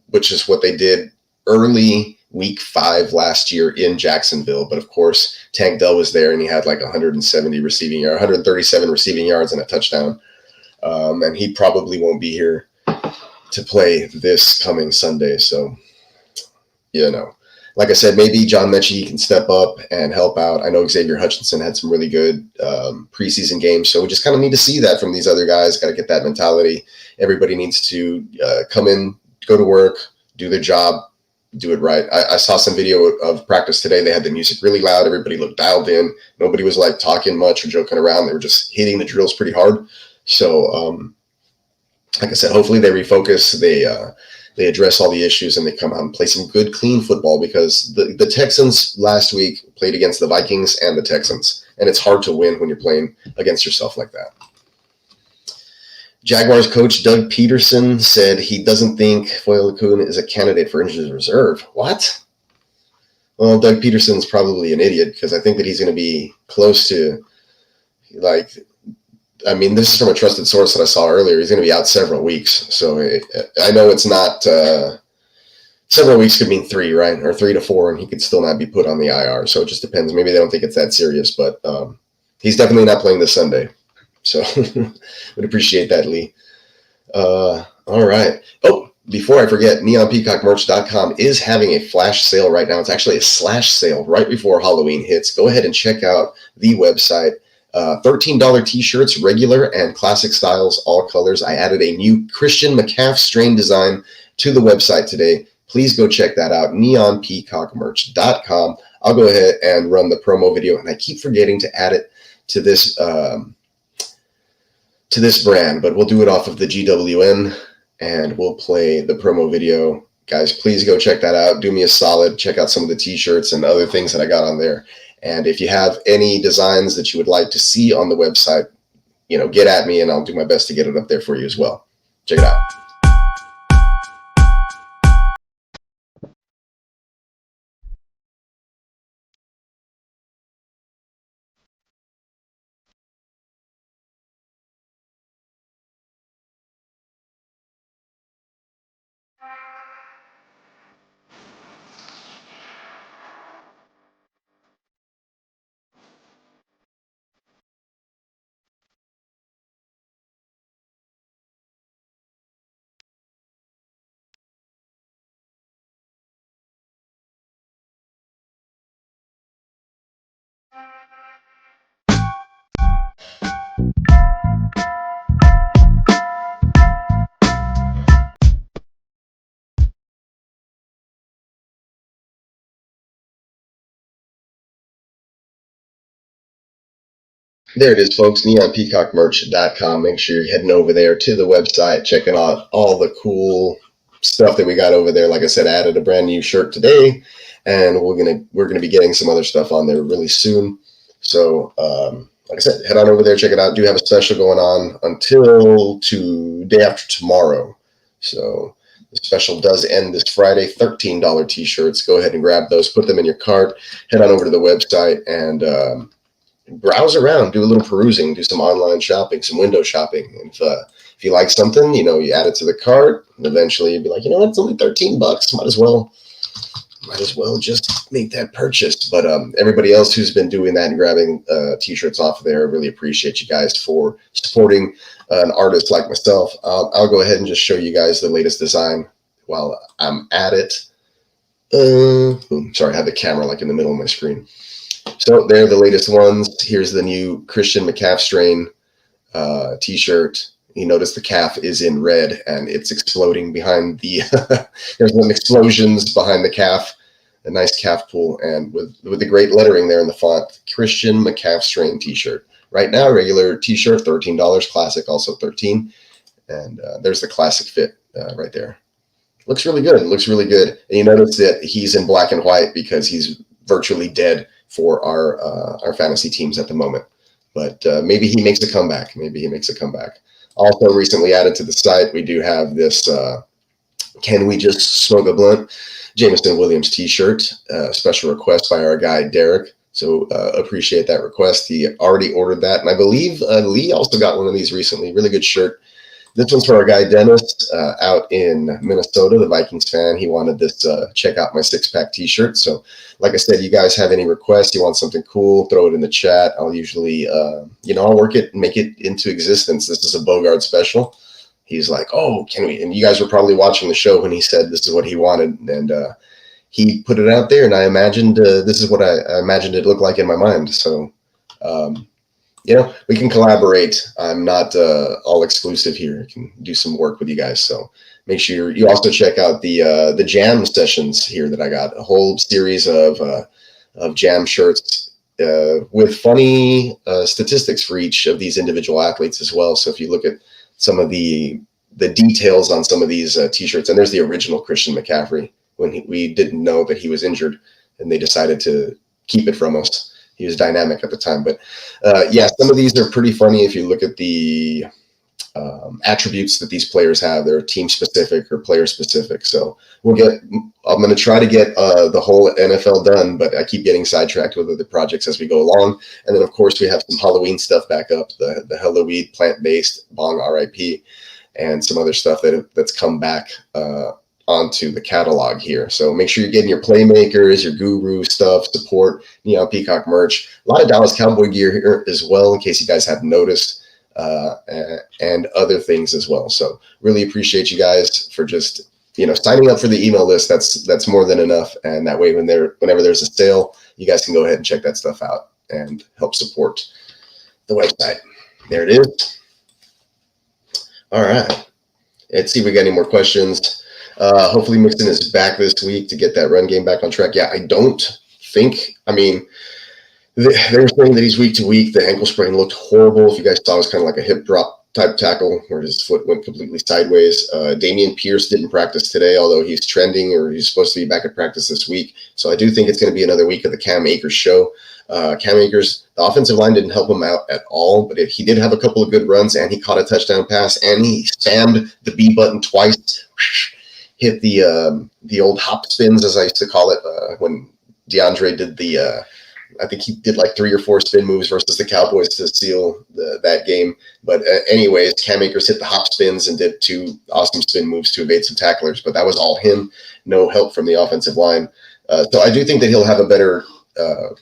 S3: which is what they did early week 5 last year in Jacksonville. But of course, Tank Dell was there and he had like 137 receiving yards and a touchdown. And he probably won't be here to play this coming Sunday. So, like I said, maybe John Mechie can step up and help out. I know Xavier Hutchinson had some really good preseason games, so we just kind of need to see that from these other guys. Got to get that mentality. Everybody needs to come in, go to work, do their job, do it right. I saw some video of practice today. They had the music really loud. Everybody looked dialed in. Nobody was like talking much or joking around. They were just hitting the drills pretty hard. So, like I said, hopefully they refocus. They address all the issues and they come out and play some good, clean football, because the Texans last week played against the Vikings and the Texans, and it's hard to win when you're playing against yourself like that. Jaguars coach Doug Peterson said he doesn't think Foye Oluokun is a candidate for injured reserve. What? Well, Doug Peterson's probably an idiot, because I think that he's going to be close to, this is from a trusted source that I saw earlier. He's going to be out several weeks. So I know it's not several weeks could mean 3, right? Or 3 to 4, and he could still not be put on the IR. So it just depends. Maybe they don't think it's that serious, but he's definitely not playing this Sunday. So would appreciate that, Lee. All right. Oh, before I forget, neonpeacockmerch.com is having a flash sale right now. It's actually a slash sale right before Halloween hits. Go ahead and check out the website. $13 t-shirts, regular and classic styles, all colors. I added a new Christian McCaff strain design to the website today. Please go check that out, neonpeacockmerch.com. I'll go ahead and run the promo video, and I keep forgetting to add it to this brand, but we'll do it off of the GWN, and we'll play the promo video. Guys, please go check that out. Do me a solid. Check out some of the t-shirts and other things that I got on there. And if you have any designs that you would like to see on the website, get at me and I'll do my best to get it up there for you as well. Check it out. There it is, folks, neonpeacockmerch.com. Make sure you're heading over there to the website, checking out all the cool stuff that we got over there. Like I said, I added a brand new shirt today, and we're gonna be getting some other stuff on there really soon. So, like I said, head on over there, check it out. Do have a special going on until day after tomorrow. So the special does end this Friday. $13 t-shirts. Go ahead and grab those, put them in your cart, head on over to the website, and browse around, do a little perusing, do some online shopping, some window shopping. And if you like something, you add it to the cart, and eventually you'd be like, it's only $13. Might as well just make that purchase. But everybody else who's been doing that and grabbing t-shirts off of there, I really appreciate you guys for supporting an artist like myself. I'll go ahead and just show you guys the latest design while I'm at it. Sorry, I have the camera like in the middle of my screen. So they're the latest ones. Here's the new Christian McCaffrey t-shirt. You notice the calf is in red and it's exploding behind the there's some explosions behind the calf. A nice calf pool, and with the great lettering there in the font, Christian McCaffrey t-shirt. Right now, regular t-shirt, $13. Classic, also $13. And there's the classic fit right there. Looks really good. Looks really good. And you notice that he's in black and white because he's virtually dead for our fantasy teams at the moment. But maybe he makes a comeback. Also, recently added to the site, we do have this Can We Just Smoke a Blunt? Jameson Williams t-shirt, special request by our guy, Derek. So appreciate that request. He already ordered that. And I believe Lee also got one of these recently. Really good shirt. This one's for our guy, Dennis, out in Minnesota, the Vikings fan. He wanted this check out my six-pack t-shirt. So like I said, you guys have any requests, you want something cool, throw it in the chat. I'll usually, I'll work it and make it into existence. This is a Bogart special. He's like, oh, can we? And you guys were probably watching the show when he said this is what he wanted. And he put it out there, and I imagined this is what I imagined it looked like in my mind. So, we can collaborate. I'm not all exclusive here. I can do some work with you guys. So make sure you also check out the jam sessions here that I got. A whole series of jam shirts with funny statistics for each of these individual athletes as well. So if you look at some of the details on some of these t-shirts, and there's the original Christian McCaffrey when we didn't know that he was injured and they decided to keep it from us. He was dynamic at the time. But some of these are pretty funny if you look at the attributes that these players have. They're team specific or player specific. So I'm going to try to get the whole NFL done, but I keep getting sidetracked with other projects as we go along. And then of course we have some Halloween stuff back up, the Halloween plant-based Bong RIP, and some other stuff that's come back onto the catalog here. So make sure you're getting your playmakers, your guru stuff, support Neon Peacock merch. A lot of Dallas Cowboy gear here as well, in case you guys haven't noticed, and other things as well. So really appreciate you guys for just signing up for the email list. That's more than enough. And that way, whenever there's a sale, you guys can go ahead and check that stuff out and help support the website. There it is. All right. Let's see if we got any more questions. Hopefully Mixon is back this week to get that run game back on track. Yeah, I don't think. I mean, they were saying that he's week to week. The ankle sprain looked horrible. If you guys saw, it was kind of like a hip drop type tackle where his foot went completely sideways. Damian Pierce didn't practice today, although he's trending, or he's supposed to be back at practice this week. So I do think it's going to be another week of the Cam Akers show. Cam Akers, the offensive line didn't help him out at all, but he did have a couple of good runs, and he caught a touchdown pass, and he spammed the B button twice. Hit the old hop spins, as I used to call it, when DeAndre did I think he did like 3 or 4 spin moves versus the Cowboys to seal that game. But anyways, Cam Akers hit the hop spins and did 2 awesome spin moves to evade some tacklers. But that was all him, no help from the offensive line. So I do think that he'll have a better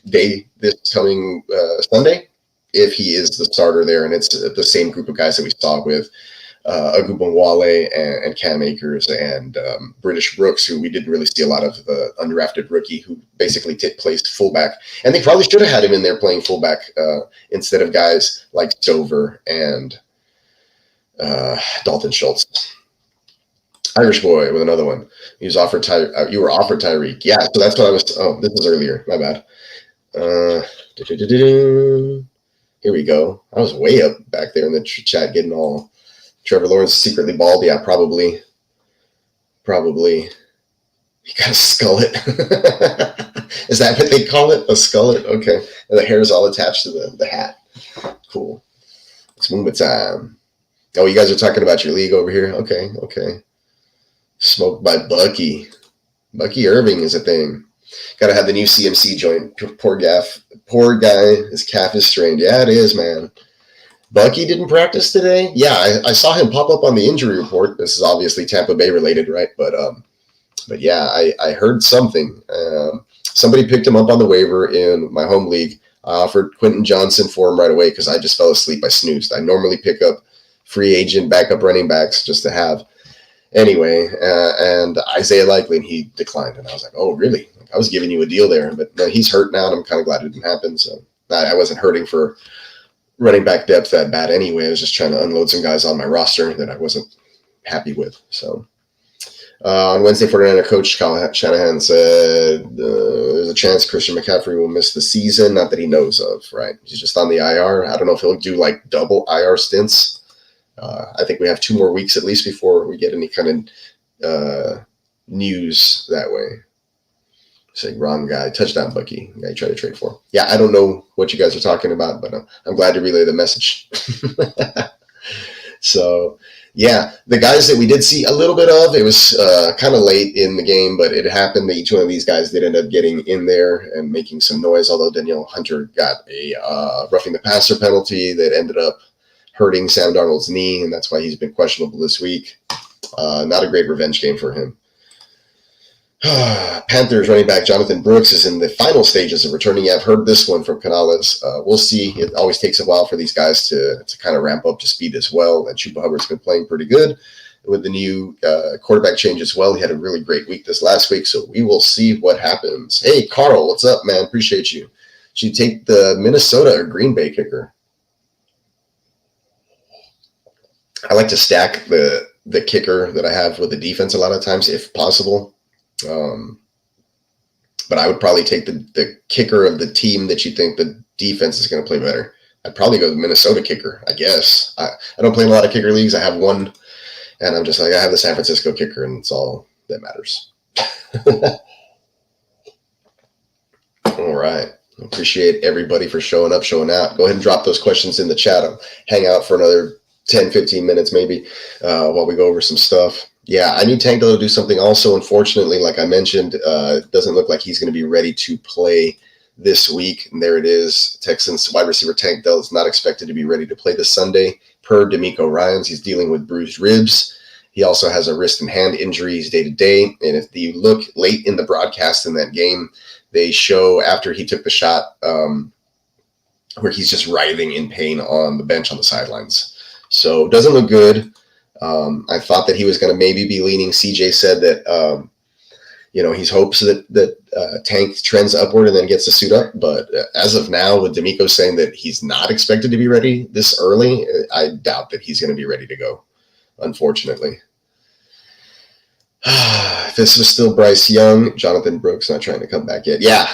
S3: day this coming Sunday if he is the starter there. And it's the same group of guys that we saw with Agubanwale and Cam Akers and British Brooks, who we didn't really see a lot of, the undrafted rookie who basically placed fullback. And they probably should have had him in there playing fullback instead of guys like Stover and Dalton Schultz. Irish boy with another one. He was offered you were offered Tyreek. Yeah, so that's what I was. Oh, this was earlier. My bad. Here we go. I was way up back there in the chat getting all. Trevor Lawrence secretly bald. Yeah, probably. You gotta skull it. Is that what they call it? A skullet? Okay. And the hair is all attached to the hat. Cool. It's movement time. Oh, you guys are talking about your league over here? Okay. Smoked by Bucky. Bucky Irving is a thing. Got to have the new CMC joint. Poor guy, his calf is strained. Yeah, it is, man. Bucky didn't practice today. Yeah, I saw him pop up on the injury report. This is obviously Tampa Bay related, right? But yeah, I heard something. Somebody picked him up on the waiver in my home league. I offered Quentin Johnson for him right away because I just fell asleep. I snoozed. I normally pick up free agent backup running backs just to have. Anyway, and Isaiah Likely, and he declined. And I was like, oh, really? I was giving you a deal there. But no, he's hurt now, and I'm kind of glad it didn't happen. So I wasn't hurting for running back depth that bad anyway. I was just trying to unload some guys on my roster that I wasn't happy with. So on Wednesday, 49er coach Kyle Shanahan said there's a chance Christian McCaffrey will miss the season. Not that he knows of, right? He's just on the IR. I don't know if he'll do like double IR stints. I think we have 2 more weeks at least before we get any kind of news that way. Saying wrong guy, touchdown Bucky, the guy you tried to trade for. Yeah, I don't know what you guys are talking about, but I'm glad to relay the message. So, yeah, the guys that we did see a little bit of, it was kind of late in the game, but it happened that each one of these guys did end up getting in there and making some noise, although Danielle Hunter got a roughing the passer penalty that ended up hurting Sam Darnold's knee, and that's why he's been questionable this week. Not a great revenge game for him. Panthers running back Jonathan Brooks is in the final stages of returning. I've heard this one from Canales. We'll see. It always takes a while for these guys to kind of ramp up to speed as well. And Chuba Hubbard's been playing pretty good with the new quarterback change as well. He had a really great week this last week, so we will see what happens. Hey, Carl, what's up, man? Appreciate you. Should you take the Minnesota or Green Bay kicker? I like to stack the kicker that I have with the defense a lot of times, if possible. But I would probably take the kicker of the team that you think the defense is going to play better. I'd probably go the Minnesota kicker, I guess. I don't play in a lot of kicker leagues. I have one, and I'm just like, I have the San Francisco kicker, and it's all that matters. All right. Appreciate everybody for showing up, showing out. Go ahead and drop those questions in the chat. I'll hang out for another 10, 15 minutes maybe while we go over some stuff. Yeah, I need Tank Dell to do something also. Unfortunately, like I mentioned, it doesn't look like he's going to be ready to play this week. And there it is. Texans wide receiver Tank Dell is not expected to be ready to play this Sunday. Per D'Amico Ryans, he's dealing with bruised ribs. He also has a wrist and hand injuries day to day. And if you look late in the broadcast in that game, they show after he took the shot where he's just writhing in pain on the bench on the sidelines. So doesn't look good. I thought that he was going to maybe be leaning. CJ said that, he hopes that Tank trends upward and then gets the suit up. But as of now, with D'Amico saying that he's not expected to be ready this early, I doubt that he's going to be ready to go, unfortunately. If this was still Bryce Young, Jonathan Brooks not trying to come back yet. Yeah.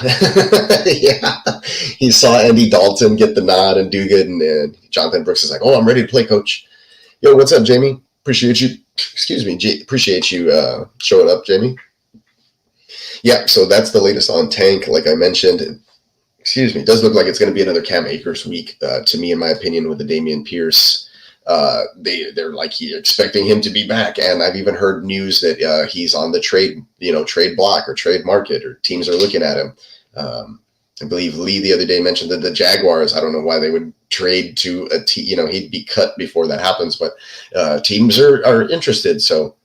S3: Yeah. He saw Andy Dalton get the nod and do good. And Jonathan Brooks is like, oh, I'm ready to play, coach. Yo, what's up, Jamie? Appreciate you. Appreciate you showing up, Jamie. Yeah, so that's the latest on Tank. Like I mentioned, it does look like it's going to be another Cam Akers week, to me, in my opinion, with the Dameon Pierce. They're like expecting him to be back, and I've even heard news that he's on the trade block or trade market, or teams are looking at him. I believe Lee the other day mentioned that the Jaguars, I don't know why they would trade to a team, he'd be cut before that happens, but teams are interested. So,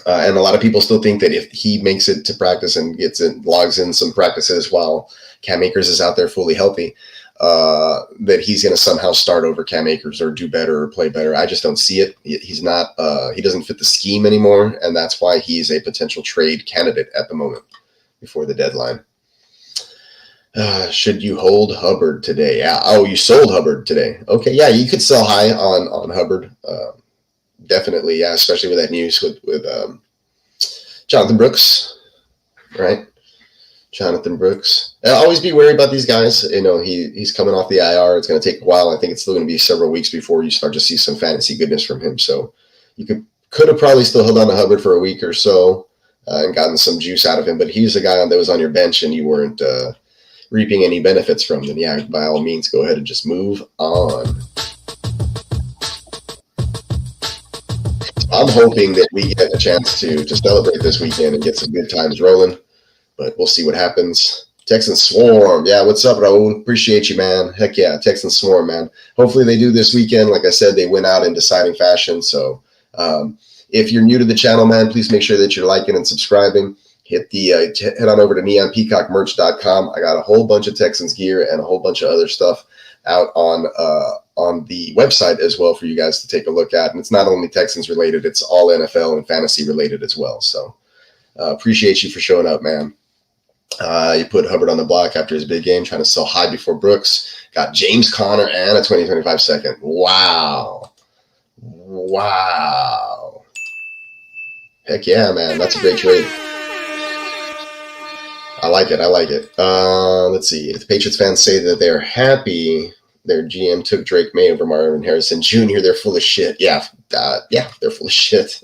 S3: and a lot of people still think that if he makes it to practice and logs in some practices while Cam Akers is out there fully healthy, that he's going to somehow start over Cam Akers or do better or play better. I just don't see it. He's not, he doesn't fit the scheme anymore. And that's why he's a potential trade candidate at the moment before the deadline. Should you hold Hubbard today? Yeah. Oh, you sold Hubbard today. Okay. Yeah. You could sell high on Hubbard. Definitely. Yeah. Especially with that news with Jonathan Brooks, right? Jonathan Brooks. Always be wary about these guys. He's coming off the IR. It's going to take a while. I think it's still going to be several weeks before you start to see some fantasy goodness from him. So you could have probably still held on to Hubbard for a week or so and gotten some juice out of him. But he's a guy that was on your bench and you weren't reaping any benefits from. Then yeah, by all means, go ahead and just move on. I'm hoping that we get a chance to celebrate this weekend and get some good times rolling. but we'll see what happens. Texans Swarm. Yeah, what's up, Raul? Appreciate you, man. Heck yeah, Texans Swarm, man. Hopefully they do this weekend. Like I said, they went out in deciding fashion. So if you're new to the channel, man, please make sure that you're liking and subscribing. Head on over to neonpeacockmerch.com. I got a whole bunch of Texans gear and a whole bunch of other stuff out on the website as well for you guys to take a look at. And it's not only Texans related, it's all NFL and fantasy related as well. So appreciate you for showing up, man. You put Hubbard on the block after his big game, trying to sell high before Brooks. Got James Conner and a 2025 second. Wow. Heck yeah, man. That's a great trade. I like it. Let's see. If the Patriots fans say that they're happy their GM took Drake May over Marvin Harrison Jr., they're full of shit. Yeah, they're full of shit.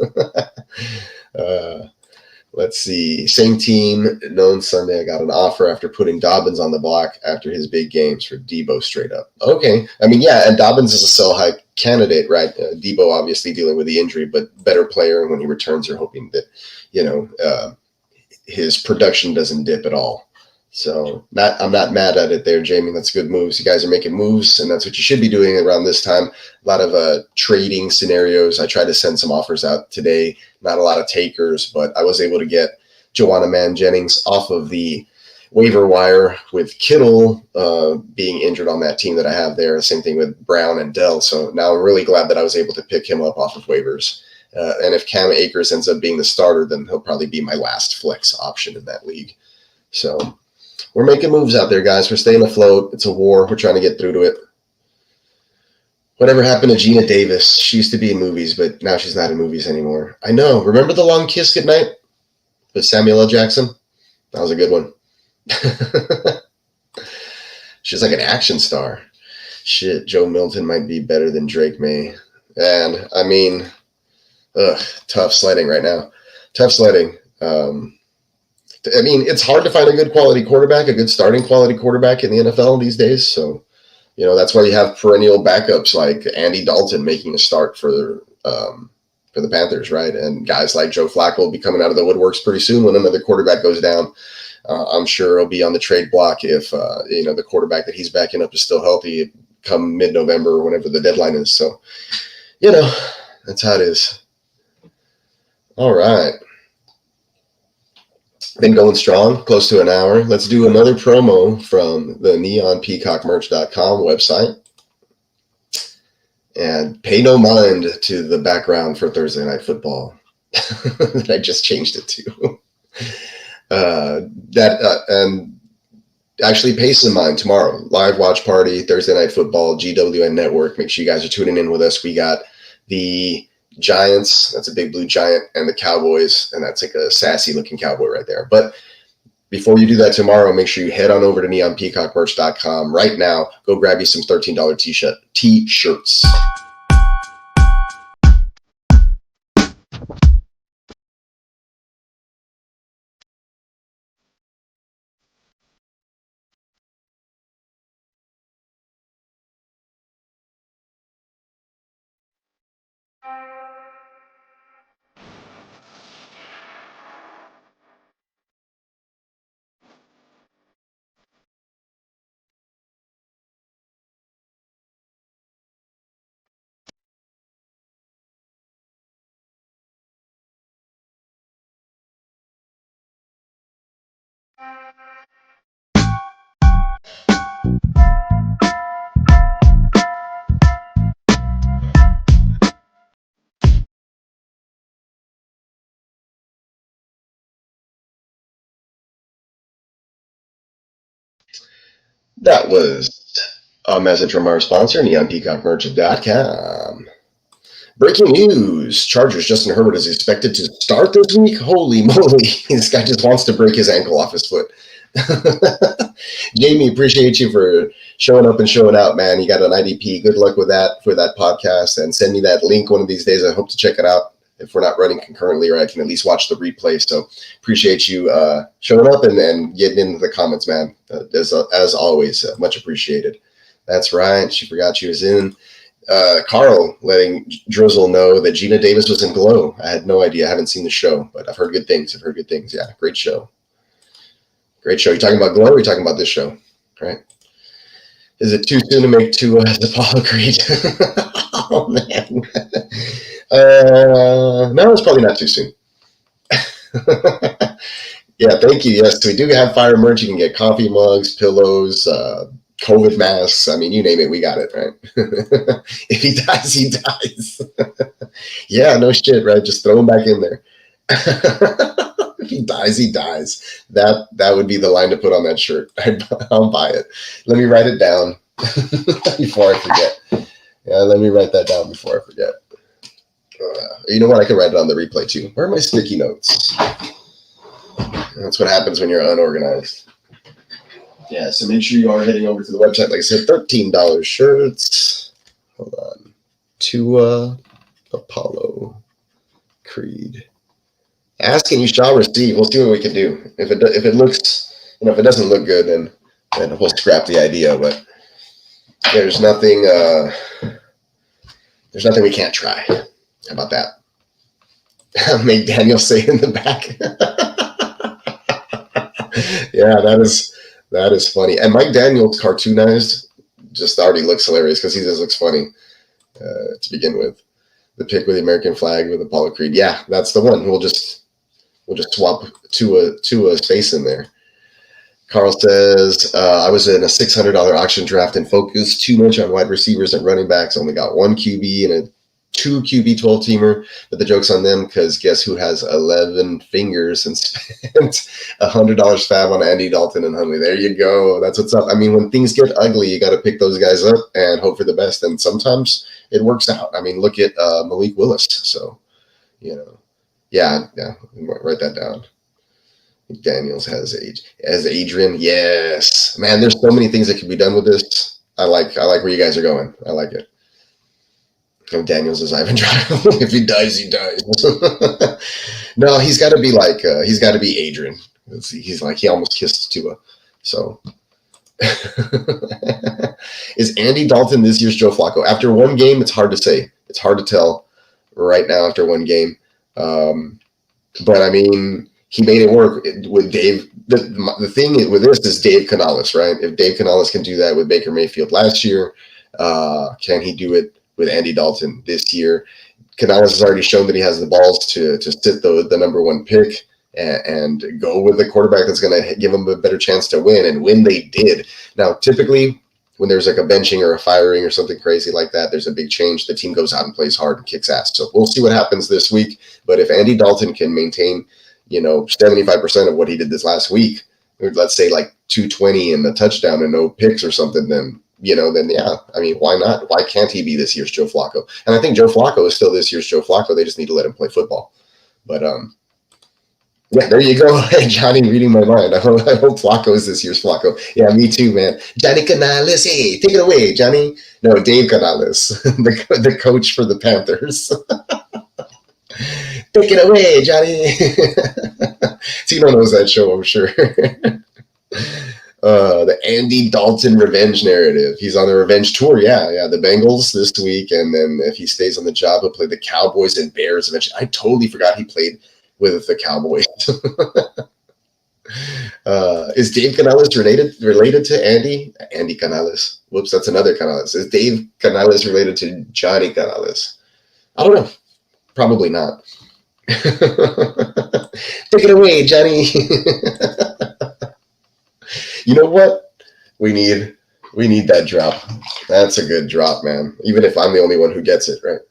S3: Let's see. Same team, known Sunday. I got an offer after putting Dobbins on the block after his big games for Debo straight up. Okay. I mean, yeah, and Dobbins is a sell high candidate, right? Debo obviously dealing with the injury, but better player. And when he returns, you're hoping that, his production doesn't dip at all. So I'm not mad at it there, Jamie. That's good moves. You guys are making moves, and that's what you should be doing around this time. A lot of trading scenarios. I tried to send some offers out today. Not a lot of takers, but I was able to get Joanna Man-Jennings off of the waiver wire with Kittle being injured on that team that I have there. Same thing with Brown and Dell. So now I'm really glad that I was able to pick him up off of waivers. And if Cam Akers ends up being the starter, then he'll probably be my last flex option in that league. So we're making moves out there, guys. We're staying afloat. It's a war. We're trying to get through to it. Whatever happened to Gina Davis? She used to be in movies, but now she's not in movies anymore. I know. Remember The Long Kiss Goodnight with Samuel L. Jackson? That was a good one. She's like an action star. Shit, Joe Milton might be better than Drake May. And, I mean, tough sledding right now. Tough sledding. I mean, it's hard to find a good quality quarterback, a good starting quality quarterback in the NFL these days. So, that's why you have perennial backups like Andy Dalton making a start for the Panthers, right? And guys like Joe Flacco will be coming out of the woodworks pretty soon when another quarterback goes down. I'm sure he'll be on the trade block if, the quarterback that he's backing up is still healthy come mid-November or whenever the deadline is. So, that's how it is. All right. Been going strong, close to an hour. Let's do another promo from the neonpeacockmerch.com website. And pay no mind to the background for Thursday Night Football that I just changed it to. And actually pay some mind tomorrow. Live watch party, Thursday Night Football, GWN Network. Make sure you guys are tuning in with us. We got the Giants, that's a big blue giant, and the Cowboys, and that's like a sassy looking cowboy right there. But before you do that tomorrow, make sure you head on over to neonpeacockmerch.com right now. Go grab you some $13 t-shirts. That was a message from our sponsor, neonpeacockmerch.com. Breaking news. Chargers Justin Herbert is expected to start this week. Holy moly. This guy just wants to break his ankle off his foot. Jamie, appreciate you for showing up and showing out, man. You got an IDP. Good luck with that for that podcast. And send me that link one of these days. I hope to check it out if we're not running concurrently, or I can at least watch the replay. So appreciate you showing up and getting into the comments, man. As always, much appreciated. That's right. She forgot she was in. Carl letting Drizzle know that Gina Davis was in Glow. I had no idea. I haven't seen the show, but I've heard good things. Yeah, great show. Great show. You talking about Glow or are you talking about this show? Right? Is it too soon to make Tua the Apollo Creed? Oh, man. No, it's probably not too soon. Yeah, thank you. Yes, we do have fire merch. You can get coffee mugs, pillows, COVID masks. I mean, you name it, we got it, right? If he dies, he dies. Yeah, no shit, right? Just throw him back in there. If he dies, he dies. That would be the line to put on that shirt. I'll buy it. Let me write it down before I forget. Yeah, let me write that down before I forget. You know what? I can write it on the replay too. Where are my sticky notes? That's what happens when you're unorganized. Yeah, so make sure you are heading over to the website. Like I said, $13 shirts. Hold on. Tua Apollo Creed. Ask and you shall receive. We'll see what we can do. If it looks, if it doesn't look good, then we'll scrap the idea. But there's nothing we can't try. How about that? Make Daniel say in the back. Yeah, that is funny. And Mike Daniels cartoonized just already looks hilarious because he just looks funny to begin with. The pic with the American flag with Apollo Creed. Yeah, that's the one. We'll just swap Tua's face in there. Carl says, I was in a $600 auction draft and focused too much on wide receivers and running backs. Only got one QB and a 2 QB 12-teamer, but the joke's on them because guess who has 11 fingers and spent $100 fab on Andy Dalton and Hundley. There you go. That's what's up. I mean, when things get ugly, you got to pick those guys up and hope for the best. And sometimes it works out. I mean, look at Malik Willis. So, yeah, write that down. Daniels has Adrian. Yes, man. There's so many things that can be done with this. I like where you guys are going. I like it. Daniels is Ivan Drago. If he dies, he dies. No, he's got to be Adrian. He's like he almost kissed Tua. So, is Andy Dalton this year's Joe Flacco? After one game, it's hard to say. It's hard to tell right now after one game. But I mean, he made it work with Dave. The thing with this is Dave Canales, right? If Dave Canales can do that with Baker Mayfield last year, can he do it with Andy Dalton this year? Canales has already shown that he has the balls to sit the number one pick and go with the quarterback that's going to give him a better chance to win. And when they did. Now, typically, when there's like a benching or a firing or something crazy like that, there's a big change. The team goes out and plays hard and kicks ass. So we'll see what happens this week. But if Andy Dalton can maintain, 75% of what he did this last week, let's say like 220 and a touchdown and no picks or something, then yeah, I mean, why not? Why can't he be this year's Joe Flacco? And I think Joe Flacco is still this year's Joe Flacco. They just need to let him play football. But yeah, there you go. Johnny reading my mind. I hope Flacco is this year's Flacco. Yeah, me too, man. Johnny Canales, hey, take it away, Johnny. No, Dave Canales, the coach for the Panthers. Take it away, Johnny. Tino knows that show, I'm sure. The Andy Dalton revenge narrative. He's on the revenge tour. Yeah. The Bengals this week. And then if he stays on the job, he'll play the Cowboys and Bears eventually. I totally forgot he played with the Cowboys. Is Dave Canales related to Andy? Andy Canales. Whoops, that's another Canales. Is Dave Canales related to Johnny Canales? I don't know. Probably not. Take it away, Johnny. You know what? We need that drop. That's a good drop, man. Even if I'm the only one who gets it, right?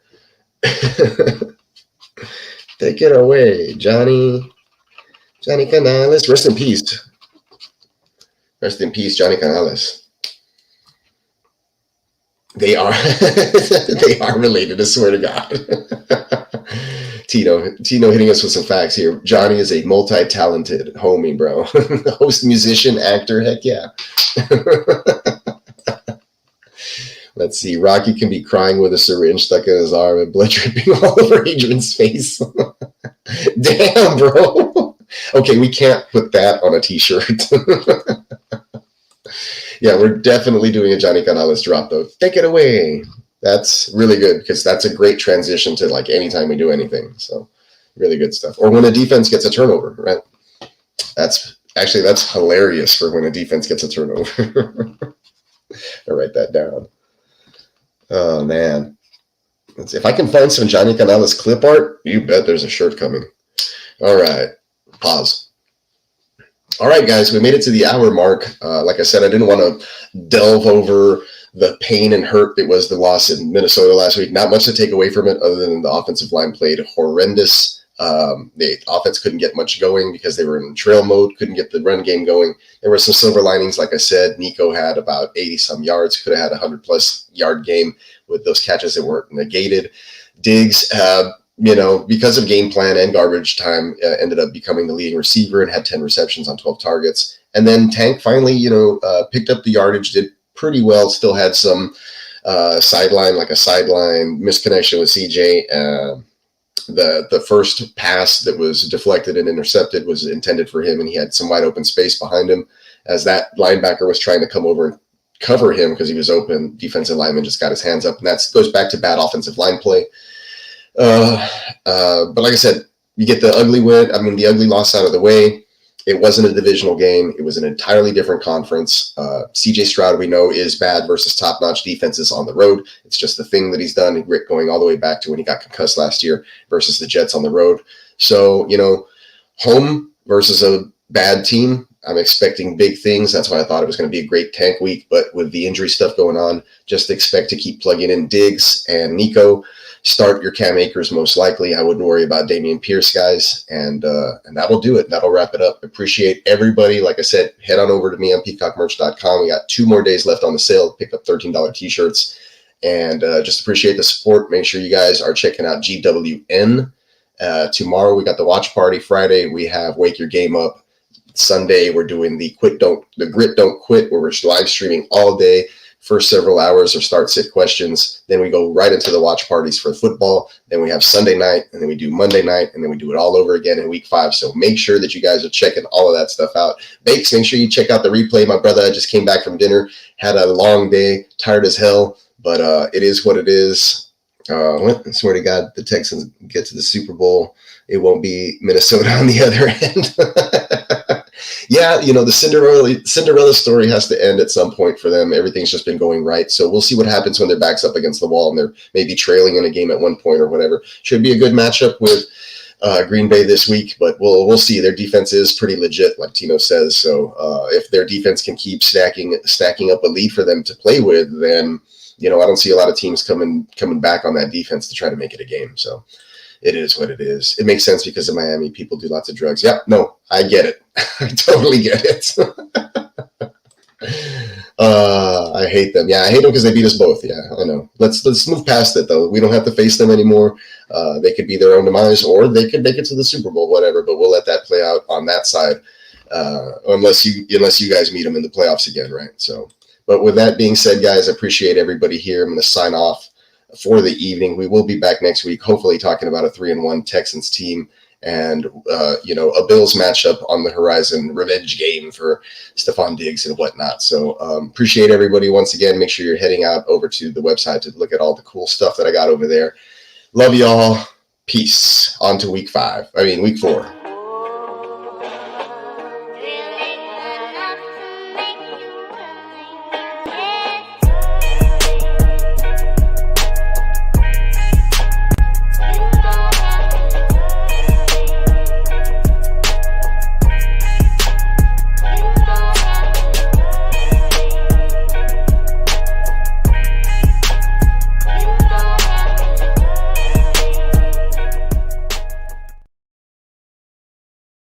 S3: Take it away, Johnny. Johnny Canales. Rest in peace. Rest in peace, Johnny Canales. They are related, I swear to God. Tino hitting us with some facts here. Johnny is a multi-talented homie, bro. Host, musician, actor, heck yeah. Let's see. Rocky can be crying with a syringe stuck in his arm and blood dripping all over Adrian's face. Damn, bro. Okay, we can't put that on a t-shirt. Yeah, we're definitely doing a Johnny Canales drop, though. Take it away. That's really good because that's a great transition to like anytime we do anything. So really good stuff. Or when a defense gets a turnover, right? That's Actually, that's hilarious for when a defense gets a turnover. I'll write that down. Oh, man. Let's see. If I can find some Johnny Canales clip art, you bet there's a shirt coming. All right. Pause. All right, guys, we made it to the hour mark. Like I said, I didn't want to delve over the pain and hurt that was the loss in Minnesota last week. Not much to take away from it other than the offensive line played horrendous. The offense couldn't get much going because they were in trail mode, couldn't get the run game going. There were some silver linings. Like I said, Nico had about 80-some yards, could have had a 100-plus yard game with those catches that weren't negated. Diggs, because of game plan and garbage time, ended up becoming the leading receiver and had 10 receptions on 12 targets. And then Tank finally, picked up the yardage, did pretty well, still had some sideline misconnection with CJ. The first pass that was deflected and intercepted was intended for him, and he had some wide open space behind him as that linebacker was trying to come over and cover him because he was open. Defensive lineman just got his hands up, and that goes back to bad offensive line play. But like I said, you get the ugly loss out of the way. It wasn't a divisional game. It was an entirely different conference. CJ Stroud, we know, is bad versus top-notch defenses on the road. It's just the thing that he's done, going all the way back to when he got concussed last year versus the Jets on the road. So, home versus a bad team, I'm expecting big things. That's why I thought it was going to be a great Tank week. But with the injury stuff going on, just expect to keep plugging in Diggs and Nico. Start your Cam Akers most likely. I wouldn't worry about Dameon Pierce, guys. And that'll do it. That'll wrap it up. Appreciate everybody. Like I said, head on over to me on peacockmerch.com. We got 2 more days left on the sale. Pick up $13 t-shirts. And just appreciate the support. Make sure you guys are checking out GWN. Tomorrow we got the watch party. Friday we have Wake Your Game Up. Sunday we're doing the Grit Don't Quit, where we're live streaming all day. First several hours are start-sit questions. Then we go right into the watch parties for football. Then we have Sunday night, and then we do Monday night, and then we do it all over again in week 5. So make sure that you guys are checking all of that stuff out. Bakes, make sure you check out the replay. My brother, I just came back from dinner, had a long day, tired as hell, but it is what it is. I swear to God, the Texans get to the Super Bowl. It won't be Minnesota on the other end. Yeah, the Cinderella story has to end at some point for them. Everything's just been going right. So we'll see what happens when their back's up against the wall and they're maybe trailing in a game at one point or whatever. Should be a good matchup with Green Bay this week, but we'll see. Their defense is pretty legit, like Tino says. So if their defense can keep stacking up a lead for them to play with, then I don't see a lot of teams coming back on that defense to try to make it a game. So it is what it is. It makes sense because in Miami, people do lots of drugs. Yeah, no, I get it. I totally get it. I hate them. Yeah, I hate them because they beat us both. Yeah, I know. Let's move past it, though. We don't have to face them anymore. They could be their own demise, or they could make it to the Super Bowl, whatever. But we'll let that play out on that side, unless you guys meet them in the playoffs again, right? So, but with that being said, guys, I appreciate everybody here. I'm going to sign off for the evening. We will be back next week, hopefully talking about a 3-1 Texans team and a Bills matchup on the horizon, revenge game for Stephon Diggs and whatnot. So appreciate everybody once again. Make sure you're heading out over to the website to look at all the cool stuff that I got over there. Love y'all. Peace. On to week 4.